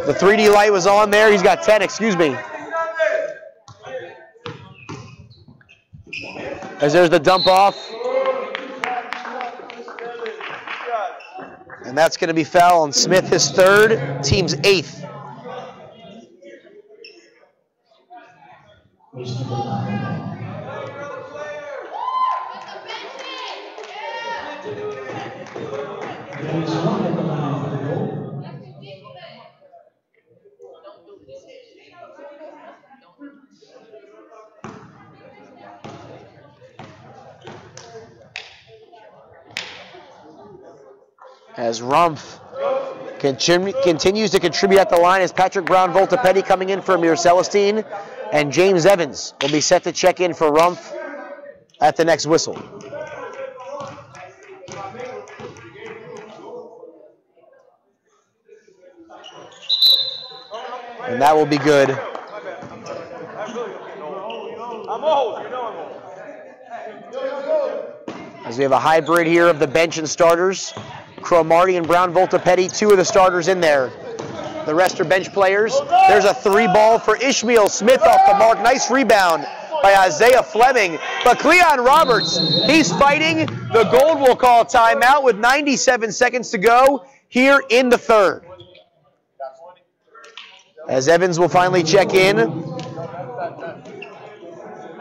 The 3D light was on there. He's got 10, excuse me. As there's the dump off. And that's going to be foul on Smith, his 3rd, team's 8th. As Rumpf continues to contribute at the line as Patrick Brown Voltapetti coming in for Amir Celestine, and James Evans will be set to check in for Rumpf at the next whistle. And that will be good. As we have a hybrid here of the bench and starters. Cromartie and Brown Voltapetti, 2 of the starters in there. The rest are bench players. There's a 3-ball for Ishmael Smith off the mark. Nice rebound by Isaiah Fleming. But Cleon Roberts, he's fighting. The Gold will call a timeout with 97 seconds to go here in the 3rd. As Evans will finally check in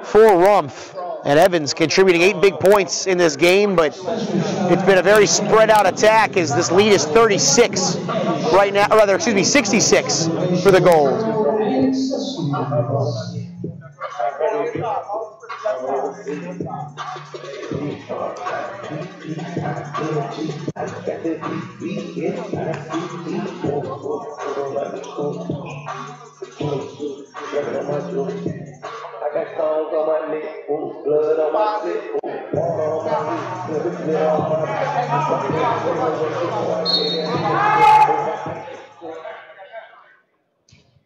for Rumpf. And Evans contributing 8 big points in this game, but it's been a very spread out attack as this lead is 36 right now, or rather, 66 for the Gold.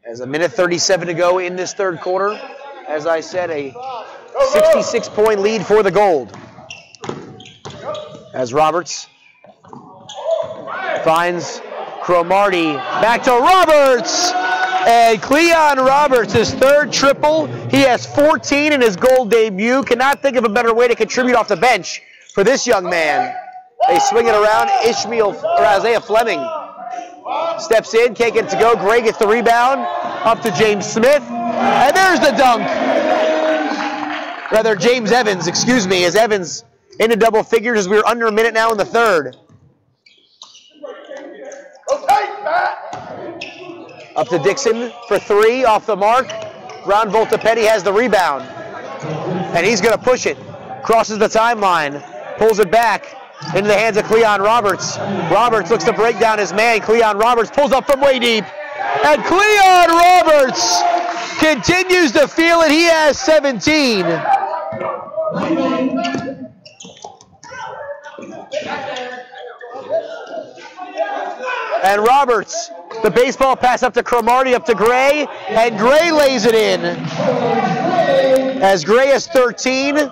As a minute 37 to go in this third quarter, as I said, a 66-point lead for the Gold. As Roberts finds Cromartie, back to Roberts, and Cleon Roberts, his third triple. He has 14 in his Gold debut. Cannot think of a better way to contribute off the bench for this young man. They swing it around. Isaiah Fleming steps in, can't get it to go. Gray gets the rebound, up to James Smith, and there's the dunk. Rather, James Evans, excuse me, as Evans into double figures as we're under a minute now in the third. Up to Dixon for three, off the mark. Brown Voltapetti has the rebound, and he's going to push it. Crosses the timeline, pulls it back into the hands of Cleon Roberts. Roberts looks to break down his man. Cleon Roberts pulls up from way deep, and Cleon Roberts continues to feel it. He has 17. And Roberts, the baseball pass up to Cromartie, up to Gray, and Gray lays it in. As Gray has 13,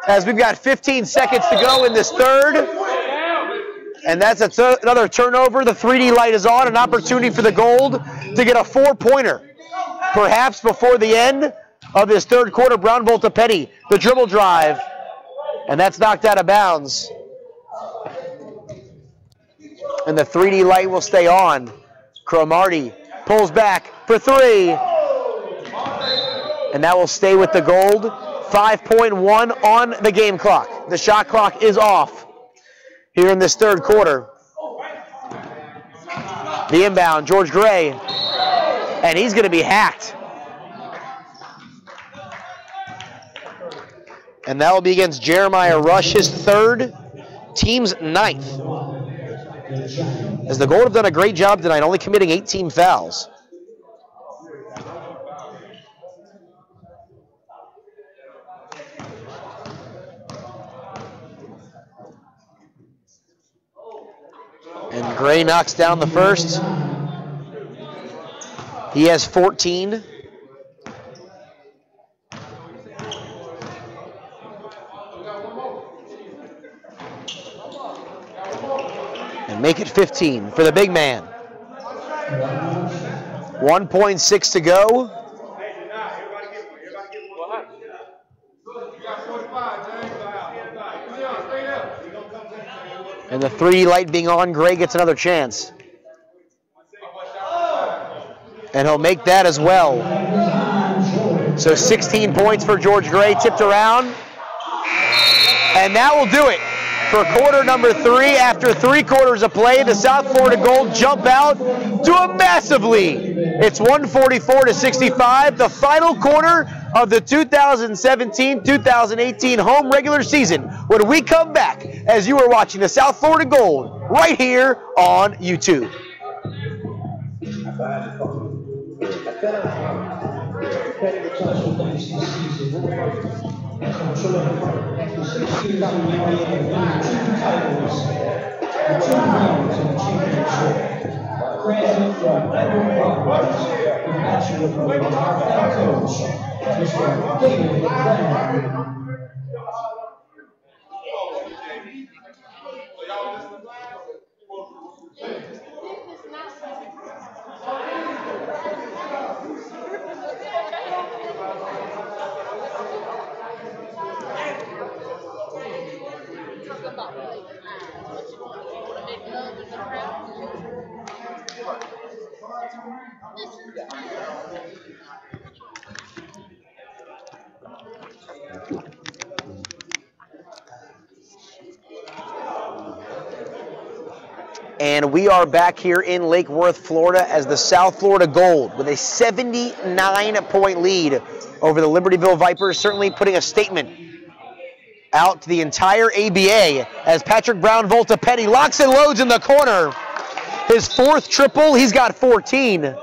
as we've got 15 seconds to go in this third. And that's another turnover. The 3D light is on, an opportunity for the Gold to get a four-pointer. Perhaps before the end of this third quarter. Brown Voltapetti, the dribble drive, and that's knocked out of bounds. And the 3D light will stay on. Cromartie pulls back for three. And that will stay with the Gold. 5.1 on the game clock. The shot clock is off here in this third quarter. The inbound, George Gray. And he's going to be hacked. And that will be against Jeremiah Rush, his third, team's ninth. As the Gold have done a great job tonight, only committing 18 fouls. And Gray knocks down the first. He has 14. And make it 15 for the big man. 1.6 to go. And the 3D light being on, Gray gets another chance. And he'll make that as well. So 16 points for George Gray, tipped around. And that will do it for quarter number 3. After 3 quarters of play, the South Florida Gold jump out to a massive lead. It's 144-65, the final quarter of the 2017-2018 home regular season. When we come back, as you are watching the South Florida Gold right here on YouTube. And we are back here in Lake Worth, Florida, as the South Florida Gold with a 79-point lead over the Libertyville Vipers, certainly putting a statement out to the entire ABA as Patrick Brown Voltapetti locks and loads in the corner. His 4th triple, he's got 14.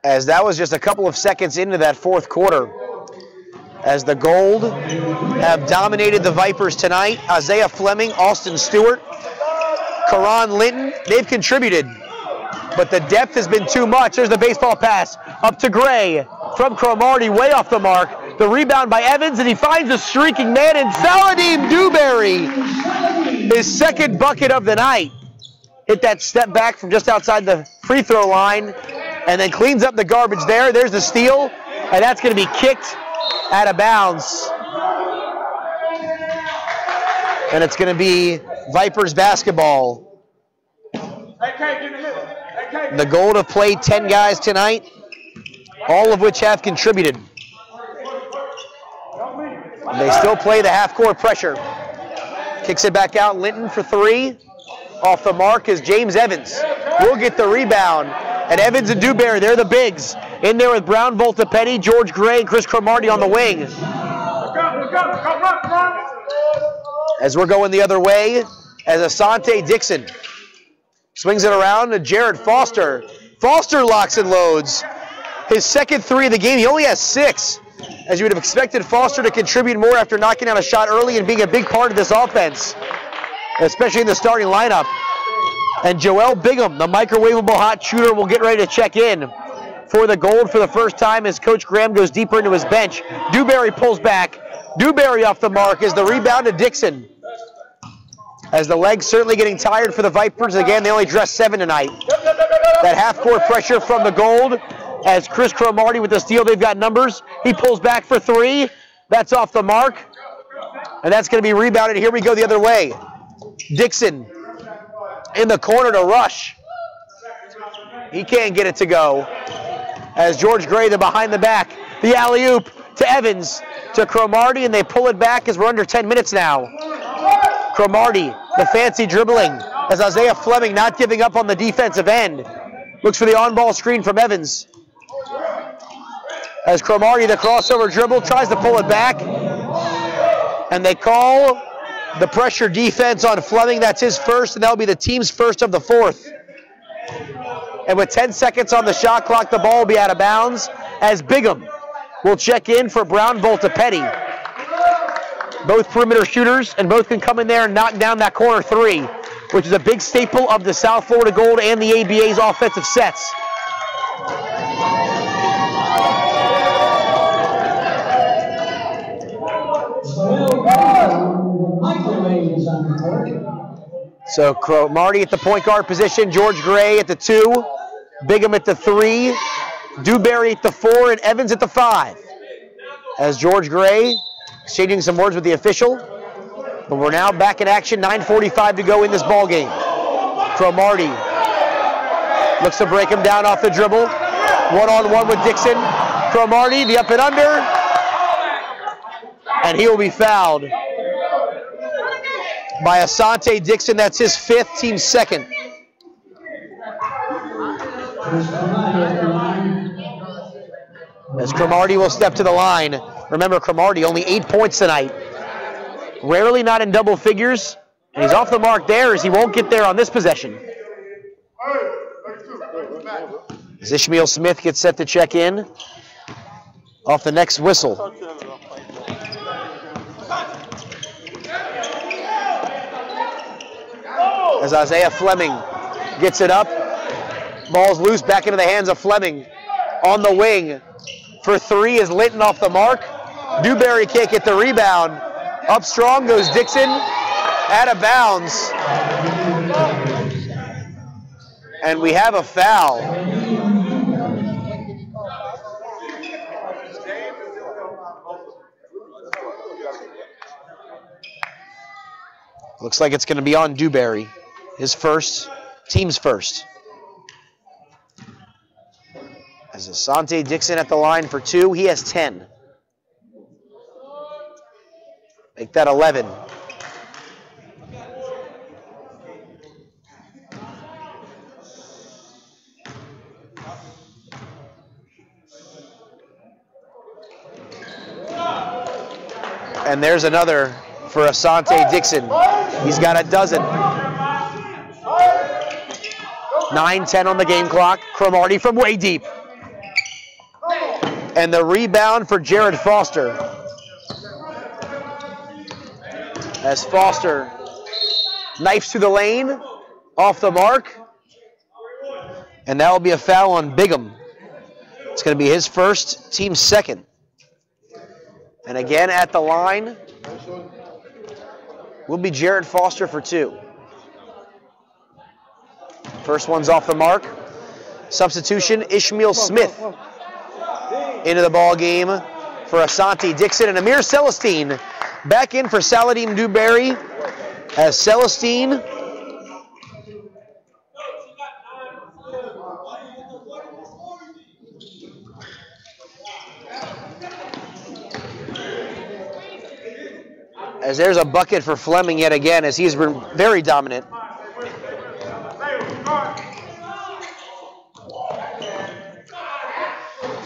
as that was just a couple of seconds into that fourth quarter. As the Gold have dominated the Vipers tonight. Isaiah Fleming, Austin Stewart, Karan Linton, they've contributed, but the depth has been too much. There's the baseball pass up to Gray from Cromartie, way off the mark. The rebound by Evans, and he finds a streaking man in Saladim Dewberry. His second bucket of the night. Hit that step back from just outside the free throw line, and then cleans up the garbage there. There's the steal, and that's going to be kicked out of bounds. And it's going to be Vipers basketball. The Gold have played 10 guys tonight, all of which have contributed. They still play the half-court pressure. Kicks it back out, Linton for three. Off the mark is James Evans. Will get the rebound. And Evans and Dewberry, they're the bigs. In there with Brown, Voltapetti, George Gray, and Chris Cromartie on the wing. As we're going the other way, as Asante Dixon swings it around to Jared Foster. Foster locks and loads. His second three of the game, he only has 6. As you would have expected Foster to contribute more after knocking out a shot early and being a big part of this offense, especially in the starting lineup. And Joel Bigham, the microwavable hot shooter, will get ready to check in for the Gold for the first time as Coach Graham goes deeper into his bench. Dewberry pulls back. Dewberry off the mark is the rebound to Dixon. As the legs certainly getting tired for the Vipers. Again, they only dressed 7 tonight. That half-court pressure from the Gold as Chris Cromartie with the steal. They've got numbers. He pulls back for 3. That's off the mark. And that's going to be rebounded. Here we go the other way. Dixon in the corner to Rush. He can't get it to go. As George Gray, the behind the back. The alley-oop to Evans, to Cromartie, and they pull it back as we're under 10 minutes now. Cromartie, the fancy dribbling, as Isaiah Fleming not giving up on the defensive end. Looks for the on-ball screen from Evans. As Cromartie, the crossover dribble, tries to pull it back. And they call the pressure defense on Fleming. That's his first, and that'll be the team's first of the fourth. And with 10 seconds on the shot clock, the ball will be out of bounds as Bigham will check in for Brown Voltapetti. Both perimeter shooters, and both can come in there and knock down that corner 3, which is a big staple of the South Florida Gold and the ABA's offensive sets. So Cromartie at the point guard position, George Gray at the 2, Bigham at the 3, Dewberry at the 4, and Evans at the 5. As George Gray exchanging some words with the official. But we're now back in action, 9:45 to go in this ball game. Cromartie looks to break him down off the dribble. One-on-one with Dixon. Cromartie, the up and under. And he will be fouled by Asante Dixon. That's his 5th, team 2nd. As Cromartie will step to the line. Remember, Cromartie only 8 points tonight. Rarely not in double figures. And he's off the mark there as he won't get there on this possession. As Ishmael Smith gets set to check in off the next whistle. As Isaiah Fleming gets it up. Ball's loose back into the hands of Fleming. On the wing for 3 is Linton off the mark. Dewberry can't get the rebound. Up strong goes Dixon. Out of bounds. And we have a foul. Looks like it's going to be on Dewberry. His first, team's first. As Asante Dixon at the line for 2, he has 10. Make that 11. And there's another for Asante Dixon. He's got a dozen. 9-10 on the game clock. Cromartie from way deep. And the rebound for Jared Foster. As Foster knifes to the lane, off the mark. And that will be a foul on Bigham. It's going to be his first, team's second. And again at the line will be Jared Foster for 2. First one's off the mark. Substitution, Ishmael Smith into the ball game for Asante Dixon. And Amir Celestine back in for Saladin Dewberry as Celestine as there's a bucket for Fleming yet again as he's been very dominant.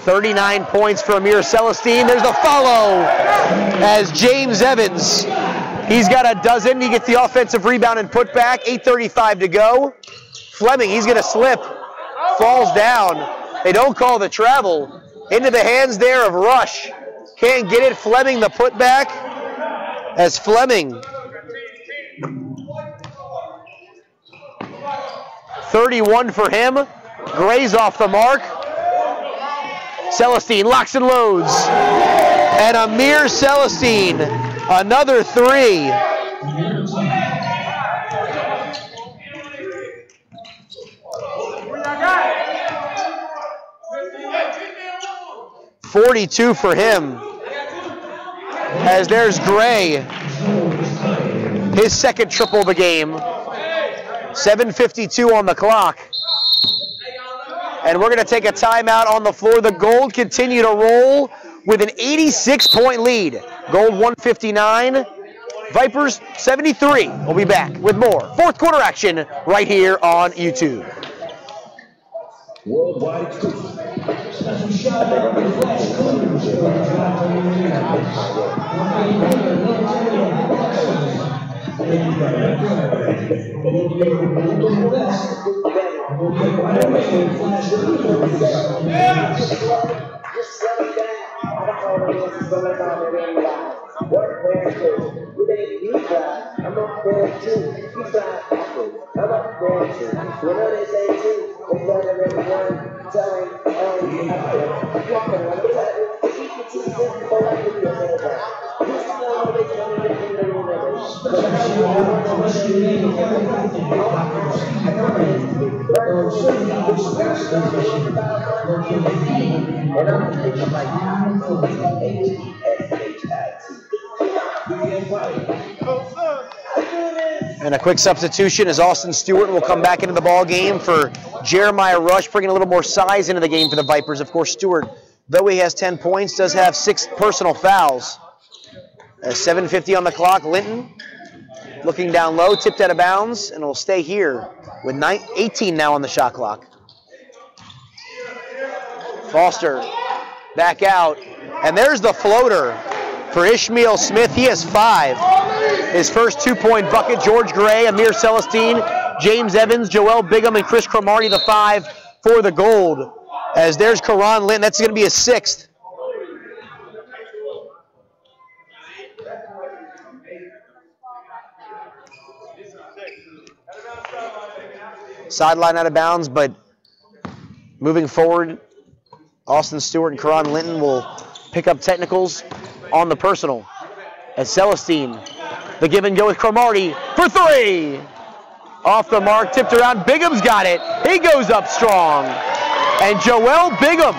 .39 points for Amir Celestine. There's the follow as James Evans. He's got a dozen. He gets the offensive rebound and put back. 8:35 to go. Fleming, he's going to slip. Falls down. They don't call the travel. Into the hands there of Rush. Can't get it. Fleming the putback. As Fleming, 31 for him. Gray's off the mark. Celestine locks and loads. And Amir Celestine, another 3. .42 for him. As there's Gray, his second triple of the game. 7:52 on the clock. And we're going to take a timeout on the floor. The Gold continue to roll with an 86-point lead. Gold 159, Vipers 73. We'll be back with more fourth quarter action right here on YouTube. Worldwide exclusive. Special shout out to Flash Cleaners. And a quick substitution as Austin Stewart will come back into the ball game for Jeremiah Rush, bringing a little more size into the game for the Vipers. Of course, Stewart, though he has 10 points, does have 6 personal fouls. 7:50 on the clock. Linton looking down low, tipped out of bounds, and will stay here with 18 now on the shot clock. Foster back out, and there's the floater for Ishmael Smith. He has 5. His first 2-point bucket. George Gray, Amir Celestine, James Evans, Joel Bigham, and Chris Cromartie, the 5 for the Gold. As there's Karan Linton. That's going to be his 6th. Sideline out of bounds, but moving forward, Austin Stewart and Karan Linton will pick up technicals on the personal. As Celestine, the give and go with Cromartie for 3. Off the mark, tipped around. Bigham's got it. He goes up strong. And Joel Bigham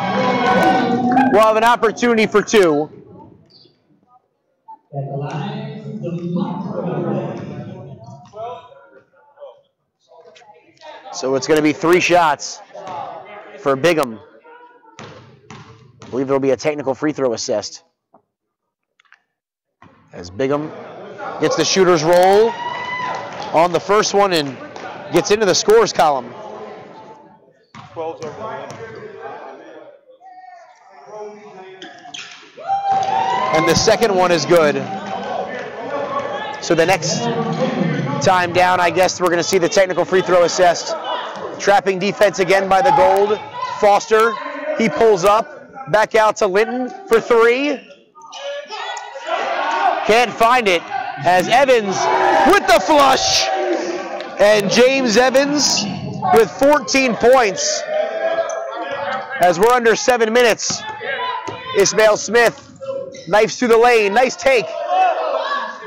will have an opportunity for 2. So it's going to be 3 shots for Bigham. I believe there will be a technical free throw assessed. As Bigham gets the shooter's roll on the first one and gets into the scores column. And the second one is good. So the next time down, I guess we're going to see the technical free throw assessed. Trapping defense again by the Gold. Foster, he pulls up. Back out to Linton for three. Can't find it as Evans with the flush. And James Evans with 14 points. As we're under 7 minutes. Ismail Smith, knifes through the lane. Nice take.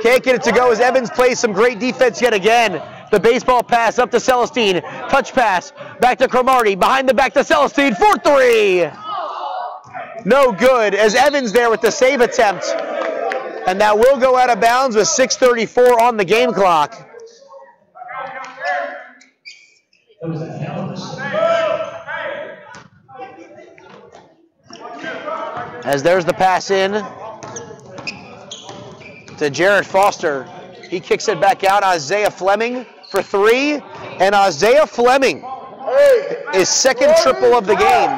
Can't get it to go as Evans plays some great defense yet again. The baseball pass up to Celestine. Touch pass. Back to Cromartie. Behind the back to Celestine for three. No good as Evans there with the save attempt. And that will go out of bounds with 6:34 on the game clock. As there's the pass in to Jared Foster. He kicks it back out. Isaiah Fleming for three. And Isaiah Fleming is second triple of the game.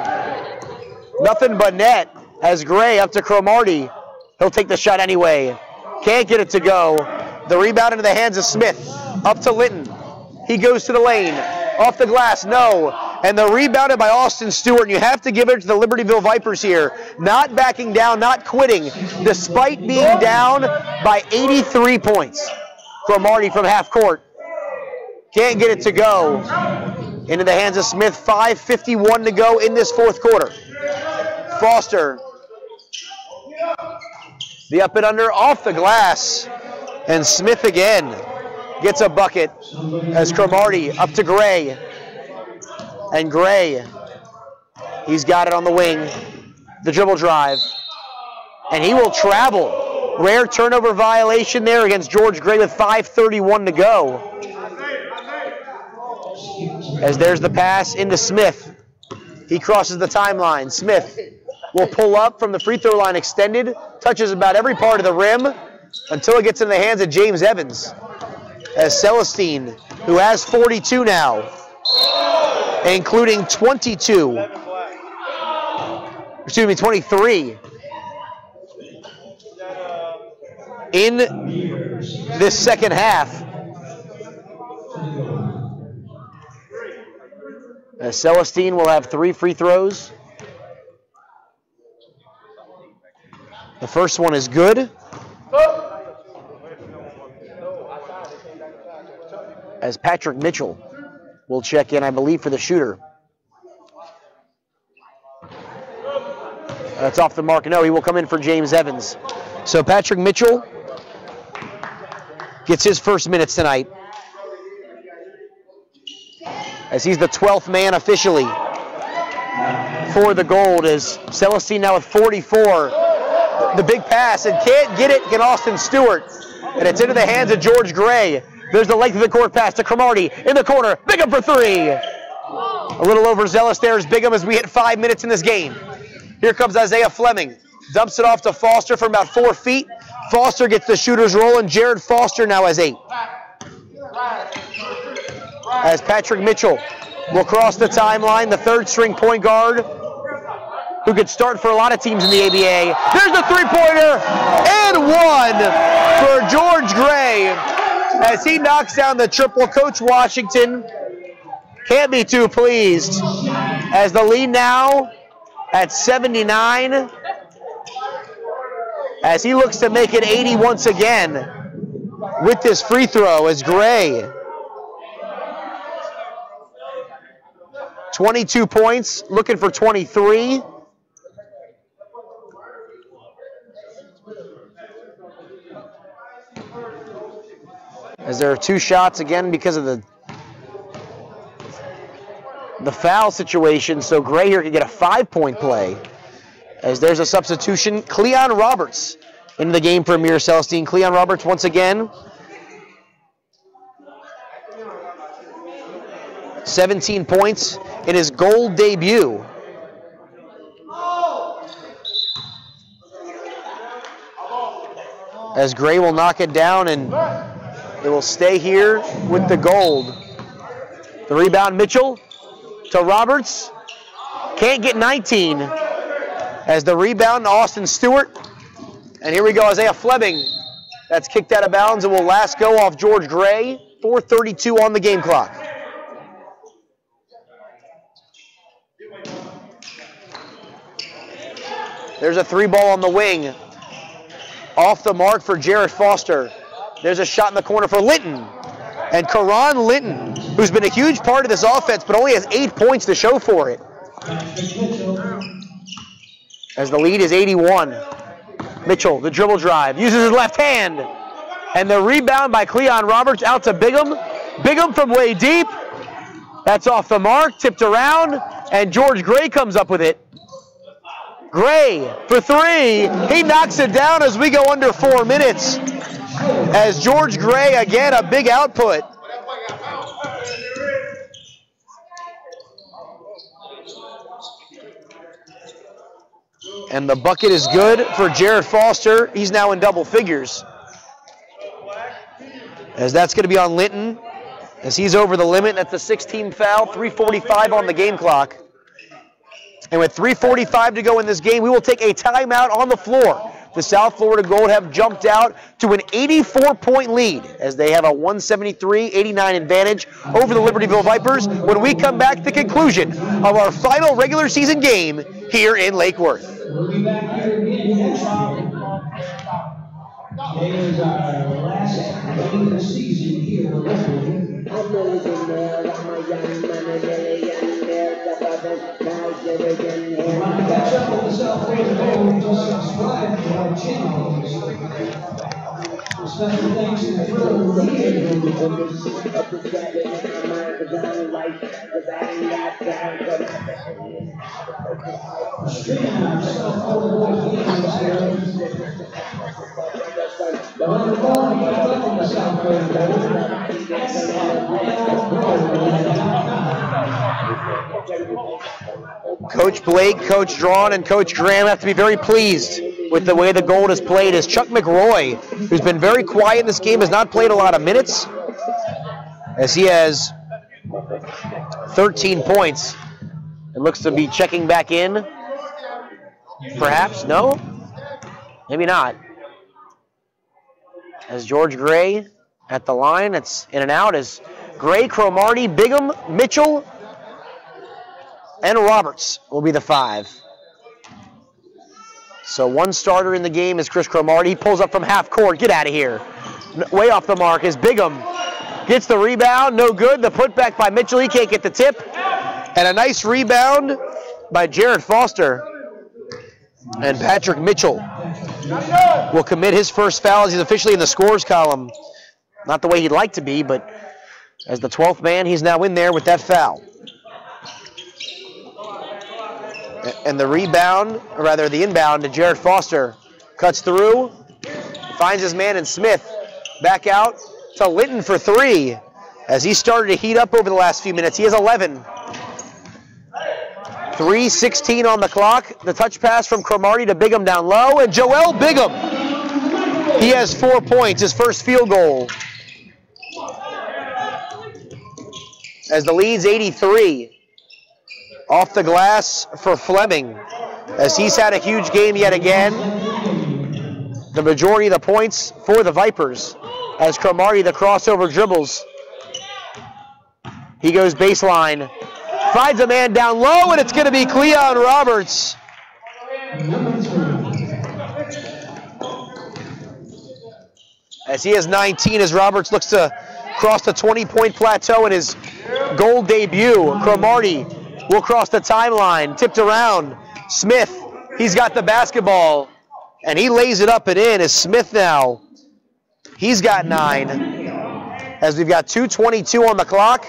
Nothing but net as Gray up to Cromartie. He'll take the shot anyway. Can't get it to go. The rebound into the hands of Smith. Up to Linton. He goes to the lane. Off the glass, no. And the rebounded by Austin Stewart. And you have to give it to the Libertyville Vipers here. Not backing down, not quitting, despite being down by 83 points. Cromartie from half court. Can't get it to go. Into the hands of Smith. 5:51 to go in this fourth quarter. Foster. The up and under off the glass. And Smith again gets a bucket as Cromartie up to Gray. And Gray, he's got it on the wing. The dribble drive. And he will travel. Rare turnover violation there against George Gray with 5:31 to go. As there's the pass into Smith. He crosses the timeline. Smith will pull up from the free throw line extended. Touches about every part of the rim until it gets in the hands of James Evans. As Celestine, who has 42 now, including 23 in this second half. As Celestine will have 3 free throws. The first one is good. As Patrick Mitchell will check in, I believe, for the shooter. That's off the mark. No, he will come in for James Evans. So Patrick Mitchell gets his first minutes tonight. As he's the 12th man officially for the Gold. As Celestine now with 44. The big pass and can't get it. Get Austin Stewart. And it's into the hands of George Gray. There's the length of the court pass to Cromartie in the corner. Bigham for three. A little overzealous there is Bigham as we hit 5 minutes in this game. Here comes Isaiah Fleming. Dumps it off to Foster from about 4 feet. Foster gets the shooter's roll, and Jared Foster now has 8. As Patrick Mitchell will cross the timeline, the third-string point guard who could start for a lot of teams in the ABA. There's the three-pointer, and one for George Gray. As he knocks down the triple, Coach Washington can't be too pleased. As the lead now at 79. As he looks to make it 80 once again with this free throw as Gray. 22 points, looking for 23. As there are 2 shots again because of the foul situation, so Gray here can get a 5-point play. As there's a substitution, Cleon Roberts into the game for Amir Celestine. Cleon Roberts once again. 17 points in his Gold debut. As Gray will knock it down and it will stay here with the Gold. The rebound, Mitchell to Roberts. Can't get 19. As the rebound, Austin Stewart. And here we go, Isaiah Fleming. That's kicked out of bounds and will last go off George Gray. 4:32 on the game clock. There's a 3-ball on the wing. Off the mark for Jarrett Foster. There's a shot in the corner for Linton. And Karan Linton, who's been a huge part of this offense, but only has 8 points to show for it. As the lead is 81. Mitchell, the dribble drive, uses his left hand. And the rebound by Cleon Roberts out to Bigham. Bigham from way deep. That's off the mark, tipped around, and George Gray comes up with it. Gray for 3. He knocks it down as we go under 4 minutes. As George Gray, again, a big output. And the bucket is good for Jarrett Foster. He's now in double figures. As that's going to be on Linton. As he's over the limit. That's a 16 foul. 3:45 on the game clock. And with 3:45 to go in this game, we will take a timeout on the floor. The South Florida Gold have jumped out to an 84-point lead as they have a 173-89 advantage over the Libertyville Vipers when we come back to the conclusion of our final regular season game here in Lake Worth. We'll be back here again next week. There's our last game of the season here in Libertyville. Want to catch up with the South Florida Gold, just subscribe to our channel. Special thanks to Thrill streaming our South Florida Gold games here. On the phone, you can look at the South Coach Blake, Coach Drawn, and Coach Graham have to be very pleased with the way the Gold has played, as Chuck McRoy, who's been very quiet in this game, has not played a lot of minutes, as he has 13 points and looks to be checking back in. Perhaps? No? Maybe not. As George Gray at the line, it's in and out as Gray, Cromartie, Bigham, Mitchell, and Roberts will be the 5. So one starter in the game is Chris Cromartie. He pulls up from half court. Get out of here. Way off the mark is Bigham. Gets the rebound. No good. The putback by Mitchell. He can't get the tip. And a nice rebound by Jarrett Foster. And Patrick Mitchell will commit his first foul as he's officially in the scores column. Not the way he'd like to be, but as the 12th man, he's now in there with that foul. And the rebound, or rather the inbound to Jarrett Foster. Cuts through, finds his man in Smith. Back out to Linton for 3. As he started to heat up over the last few minutes. He has 11. 3:16 on the clock. The touch pass from Cromartie to Bigham down low. And Joel Bigham. He has 4 points, his first field goal. As the lead's 83. Off the glass for Fleming, as he's had a huge game yet again. The majority of the points for the Vipers. As Cromartie, the crossover dribbles. He goes baseline, finds a man down low, and it's going to be Cleon Roberts. As he has 19, as Roberts looks to cross the 20-point plateau in his Gold debut. Cromartie will cross the timeline, tipped around. Smith, he's got the basketball, and he lays it up and in as Smith now. He's got 9. As we've got 2:22 on the clock,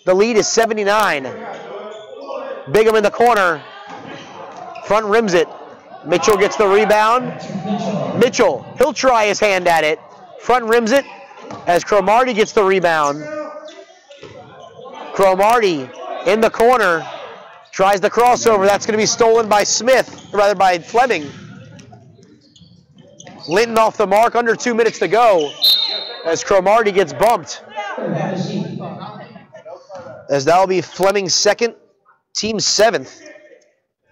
the lead is 79. Bigham in the corner, front rims it. Mitchell gets the rebound. Mitchell, he'll try his hand at it. Front rims it as Cromartie gets the rebound. Cromartie in the corner, tries the crossover. That's going to be stolen by Smith, or rather by Fleming. Linton off the mark, under 2 minutes to go, as Cromartie gets bumped. As that will be Fleming's second, team's 7th.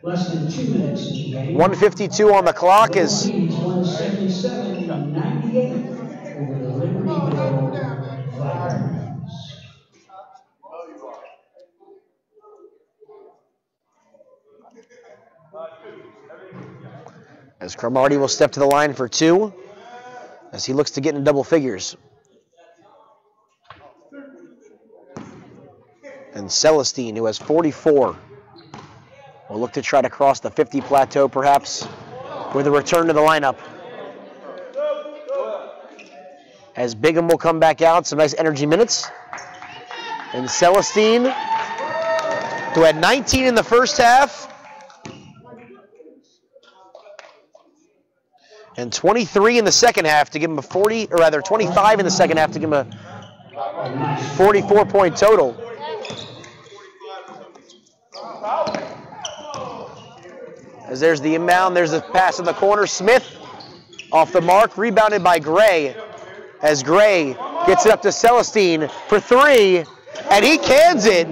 Less than 2 minutes in the game. 1:52 on the clock is 177-98 over the Libertyville Vipers. As Cromartie will step to the line for 2 as he looks to get in double figures. And Celestine, who has 44, will look to try to cross the 50 plateau perhaps with a return to the lineup. As Bigham will come back out, some nice energy minutes. And Celestine, who had 19 in the first half, and 23 in the second half to give him a 40, or rather 25 in the second half to give him a 44-point total. As there's the inbound, there's the pass in the corner. Smith off the mark, rebounded by Gray. As Gray gets it up to Celestine for 3, and he cans it.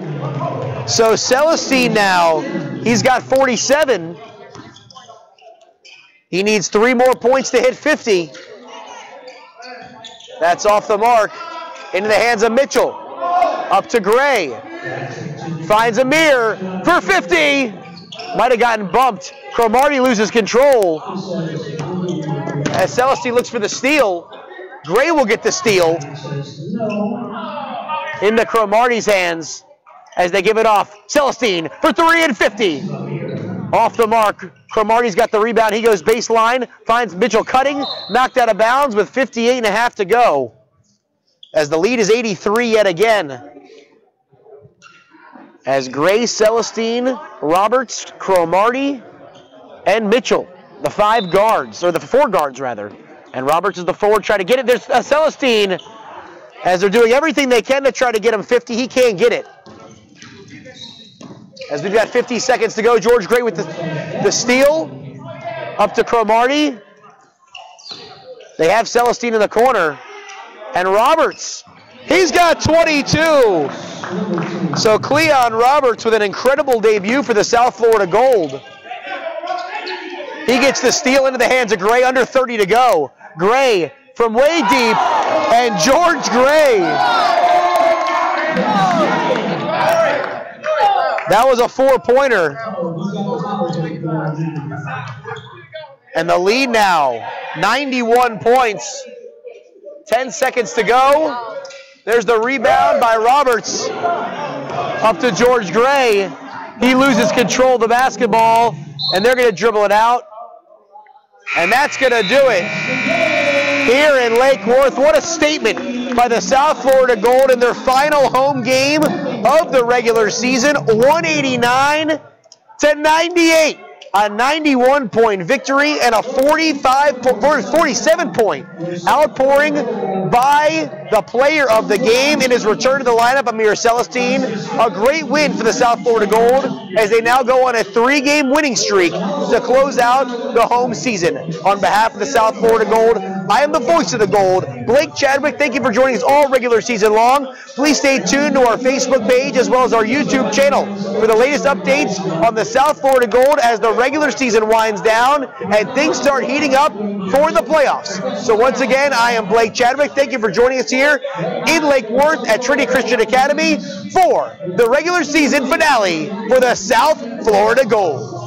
So Celestine now, he's got 47. He needs 3 more points to hit 50. That's off the mark. Into the hands of Mitchell. Up to Gray. Finds Amir for 50. Might have gotten bumped. Cromartie loses control. As Celestine looks for the steal, Gray will get the steal. Into Cromartie's hands as they give it off. Celestine for 3 and 50. Off the mark. Cromartie's got the rebound. He goes baseline. Finds Mitchell cutting. Knocked out of bounds with 58.5 to go. As the lead is 83 yet again. As Gray, Celestine, Roberts, Cromartie, and Mitchell, the 5 guards, or the 4 guards rather. And Roberts is the forward trying to get it. There's Celestine, as they're doing everything they can to try to get him 50. He can't get it. As we've got 50 seconds to go, George Gray with the steal. Up to Cromartie. They have Celestine in the corner. And Roberts, he's got 22. So Cleon Roberts with an incredible debut for the South Florida Gold. He gets the steal into the hands of Gray, under 30 to go. Gray from way deep, and George Gray. That was a 4-pointer. And the lead now, 91 points. 10 seconds to go. There's the rebound by Roberts. Up to George Gray. He loses control of the basketball, and they're going to dribble it out. And that's going to do it here in Lake Worth. What a statement by the South Florida Gold in their final home game of the regular season. 189-98. A 91-point victory and a 47-point outpouring by the player of the game in his return to the lineup, Amir Celestine. A great win for the South Florida Gold as they now go on a 3-game winning streak to close out the home season. On behalf of the South Florida Gold, I am the voice of the Gold, Blake Chadwick. Thank you for joining us all regular season long. Please stay tuned to our Facebook page as well as our YouTube channel for the latest updates on the South Florida Gold as the regular season winds down and things start heating up for the playoffs. So once again, I am Blake Chadwick. Thank you for joining us here in Lake Worth at Trinity Christian Academy for the regular season finale for the South Florida Gold.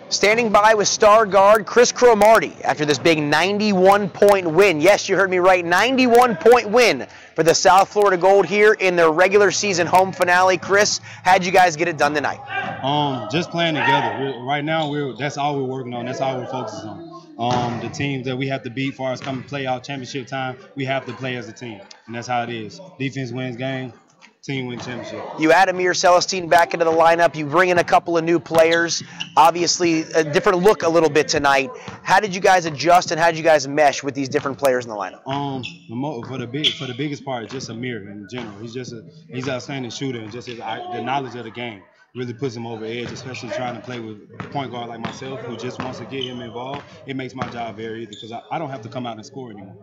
Standing by with star guard Chris Cromartie after this big 91-point win. Yes, you heard me right, 91-point win for the South Florida Gold here in their regular season home finale. Chris, how'd you guys get it done tonight? Just playing together. Right now, that's all we're working on. That's all we're focusing on. The teams that we have to beat, as far as coming playoff championship time, we have to play as a team, and that's how it is. Defense wins game. Team win championship. You add Amir Celestine back into the lineup. You bring in a couple of new players. Obviously, a different look a little bit tonight. How did you guys adjust and how did you guys mesh with these different players in the lineup? For the biggest part, just Amir in general. He's an outstanding shooter, and just the knowledge of the game really puts him over edge, especially trying to play with a point guard like myself who just wants to get him involved. It makes my job very easy because I don't have to come out and score anymore.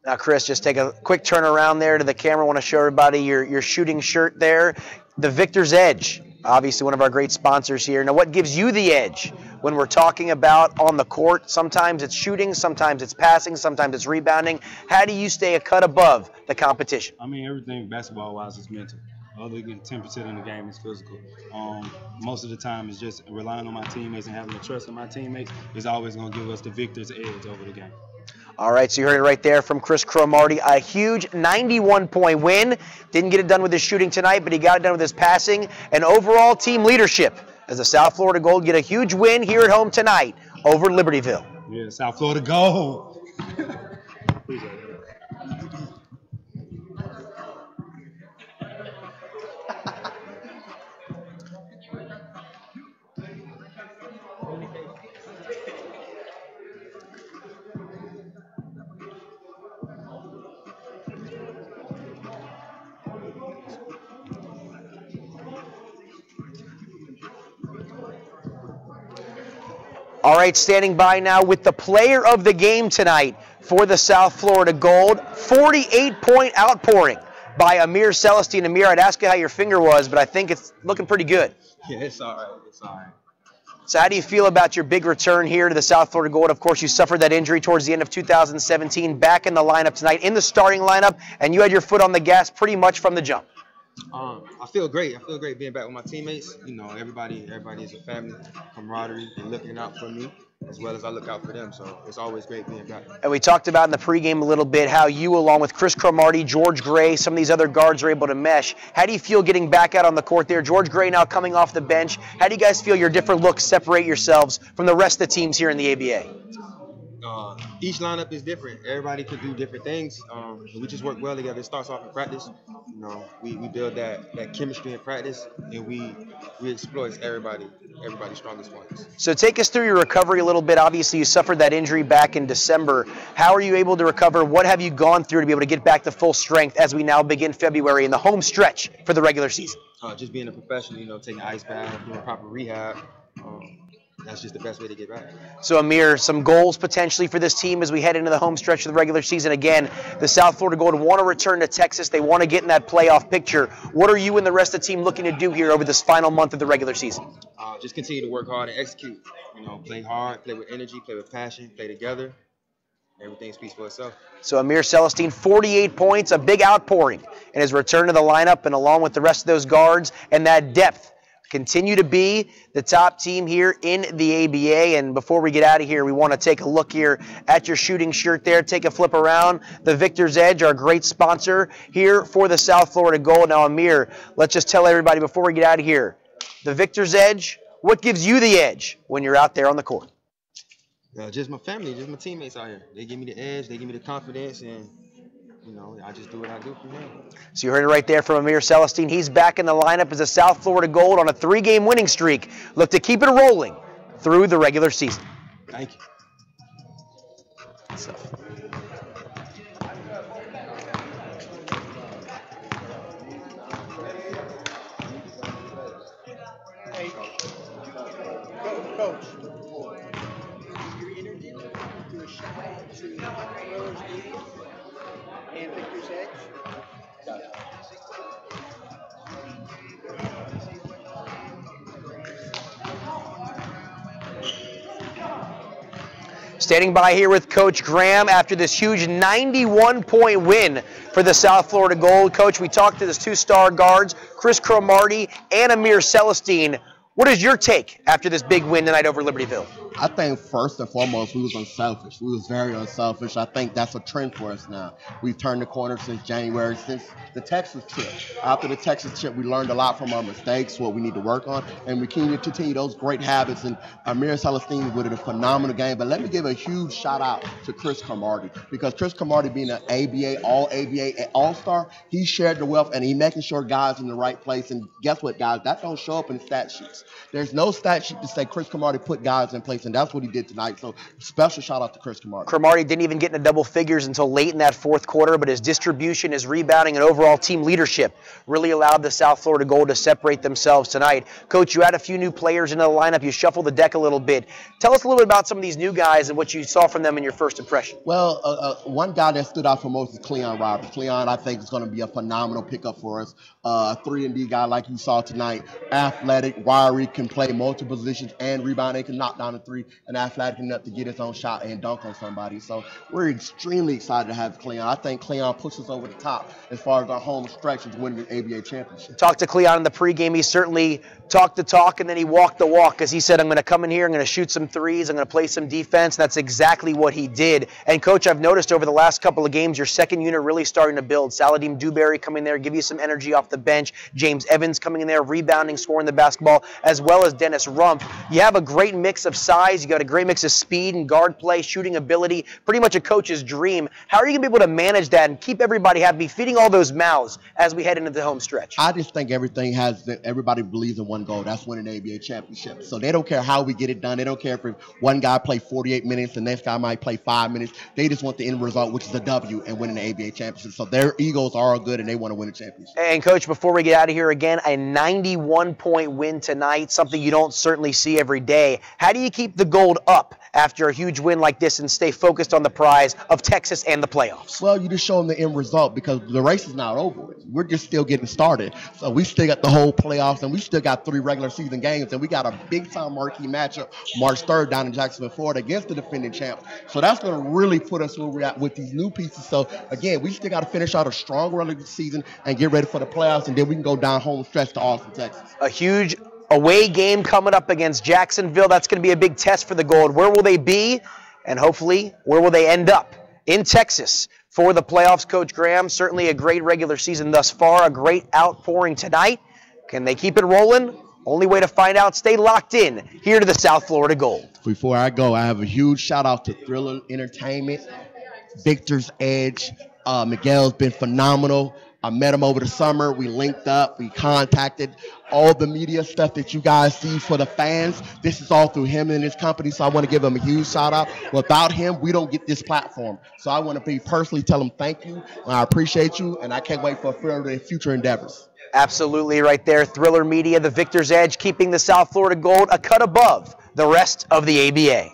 Now, Chris, just take a quick turn around there to the camera. I want to show everybody your shooting shirt there. The Victor's Edge, obviously one of our great sponsors here. Now, what gives you the edge when we're talking about on the court? Sometimes it's shooting, sometimes it's passing, sometimes it's rebounding. How do you stay a cut above the competition? I mean, everything basketball-wise is mental. Other than 10% in the game is physical. Most of the time it's just relying on my teammates and having the trust in my teammates is always going to give us the victor's edge over the game. All right, so you heard it right there from Chris Cromartie. A huge 91-point win. Didn't get it done with his shooting tonight, but he got it done with his passing and overall team leadership as the South Florida Gold get a huge win here at home tonight over Libertyville. Yeah, South Florida Gold. All right, standing by now with the player of the game tonight for the South Florida Gold. 48-point outpouring by Amir Celestine. Amir, I'd ask you how your finger was, but I think it's looking pretty good. Yeah, it's all right. It's all right. So how do you feel about your big return here to the South Florida Gold? Of course, you suffered that injury towards the end of 2017, back in the lineup tonight, in the starting lineup, and you had your foot on the gas pretty much from the jump. I feel great. I feel great being back with my teammates. You know, everybody is a family, camaraderie, and looking out for me as well as I look out for them. So it's always great being back. And we talked about in the pregame a little bit how you, along with Chris Cromartie, George Gray, some of these other guards are able to mesh. How do you feel getting back out on the court there? George Gray now coming off the bench. How do you guys feel your different looks separate yourselves from the rest of the teams here in the ABA? Each lineup is different. Everybody can do different things. We just work well together. It starts off in practice. You know, we build that chemistry in practice, and we exploit everybody's strongest points. So take us through your recovery a little bit. Obviously, you suffered that injury back in December. How are you able to recover? What have you gone through to be able to get back to full strength as we now begin February in the home stretch for the regular season? Just being a professional, you know, taking ice bath, doing proper rehab. That's just the best way to get back. So, Amir, some goals potentially for this team as we head into the home stretch of the regular season. Again, the South Florida Gold want to return to Texas. They want to get in that playoff picture. What are you and the rest of the team looking to do here over this final month of the regular season? Just continue to work hard and execute. You know, play hard, play with energy, play with passion, play together. Everything speaks for itself. So Amir Celestine, 48 points, a big outpouring in his return to the lineup, and along with the rest of those guards and that depth, continue to be the top team here in the ABA. And before we get out of here, we want to take a look here at your shooting shirt there. Take a flip around. The Victor's Edge, our great sponsor here for the South Florida Gold. Now, Amir, let's just tell everybody before we get out of here, the Victor's Edge, what gives you the edge when you're out there on the court? Just my family, just my teammates out here. They give me the edge, they give me the confidence, and you know, I just do what I do from here. So you heard it right there from Amir Celestine. He's back in the lineup as a South Florida Gold on a 3-game winning streak. Look to keep it rolling through the regular season. Thank you. So. Hey, Coach. Your interview, do a shout out to Thrillers Media and Victor's Edge. Standing by here with Coach Graham after this huge 91-point win for the South Florida Gold. Coach, we talked to his 2 star guards, Chris Cromartie and Amir Celestine. What is your take after this big win tonight over Libertyville? I think first and foremost, we was unselfish. We was very unselfish. I think that's a trend for us now. We've turned the corner since January, since the Texas trip. After the Texas trip, we learned a lot from our mistakes, what we need to work on, and we continue those great habits. And Amir Celestine with a phenomenal game. But let me give a huge shout out to Chris Cromartie, because Chris Cromartie being an ABA, all-ABA, all-star, he shared the wealth and he making sure guys in the right place. And guess what, guys? That don't show up in stat sheets. There's no stat sheet to say Chris Cromartie put guys in place, and that's what he did tonight. So special shout out to Chris Cromartie. Cromartie didn't even get into double figures until late in that fourth quarter, but his distribution, his rebounding, and overall team leadership really allowed the South Florida Gold to separate themselves tonight. Coach, you had a few new players in the lineup. You shuffled the deck a little bit. Tell us a little bit about some of these new guys and what you saw from them in your first impression. Well, one guy that stood out for most is Cleon Roberts. Cleon, I think, is going to be a phenomenal pickup for us. A 3-and-D guy like you saw tonight. Athletic, wiry, can play multiple positions and rebound. He can knock down a three, and athletic enough to get his own shot and dunk on somebody. So we're extremely excited to have Cleon. I think Cleon pushes us over the top as far as our home stretch is winning the ABA championship. Talked to Cleon in the pregame. He certainly talked the talk, and then he walked the walk, because he said, I'm going to come in here, I'm going to shoot some threes, I'm going to play some defense. And that's exactly what he did. And, Coach, I've noticed over the last couple of games, your second unit really starting to build. Saladim Dewberry coming there, give you some energy off the bench. James Evans coming in there, rebounding, scoring the basketball, as well as Dennis Rumpf. You have a great mix of size. You got a great mix of speed and guard play, shooting ability, pretty much a coach's dream. How are you going to be able to manage that and keep everybody happy, feeding all those mouths as we head into the home stretch? I just think everybody believes in one goal. That's winning the ABA championship. So they don't care how we get it done. They don't care if one guy plays 48 minutes, the next guy might play 5 minutes. They just want the end result, which is a W, and winning the ABA championship. So their egos are all good, and they want to win a championship. And, Coach, before we get out of here again, a 91-point win tonight, something you don't certainly see every day. How do you keep the Gold up after a huge win like this and stay focused on the prize of Texas and the playoffs? Well, you just show them the end result, because the race is not over. We're just still getting started. So we still got the whole playoffs, and we still got 3 regular season games, and we got a big-time marquee matchup March 3rd down in Jacksonville, Florida against the defending champ. So that's going to really put us where we're at with these new pieces. So, again, we still got to finish out a strong regular season and get ready for the playoffs, and then we can go down home stretch to Austin, Texas. A huge away game coming up against Jacksonville. That's going to be a big test for the Gold. Where will they be? And hopefully, where will they end up? In Texas for the playoffs, Coach Graham. Certainly a great regular season thus far. A great outpouring tonight. Can they keep it rolling? Only way to find out, stay locked in here to the South Florida Gold. Before I go, I have a huge shout out to Thriller Entertainment, Victor's Edge. Miguel's been phenomenal. I met him over the summer. We linked up. We contacted. All the media stuff that you guys see for the fans, this is all through him and his company, so I want to give him a huge shout out. Without him, we don't get this platform. So I want to personally tell him thank you, and I appreciate you, and I can't wait for further future endeavors. Absolutely right there. Thriller Media, the Victor's Edge, keeping the South Florida Gold a cut above the rest of the ABA.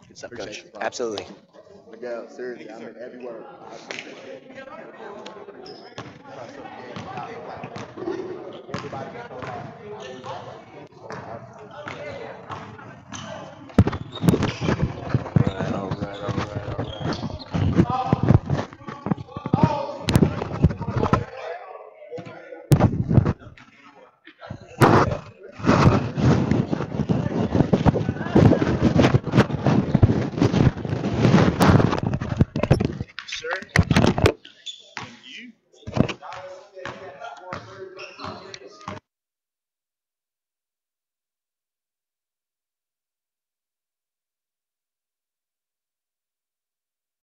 Good stuff, Coach. Absolutely. Miguel, seriously, I mean every word.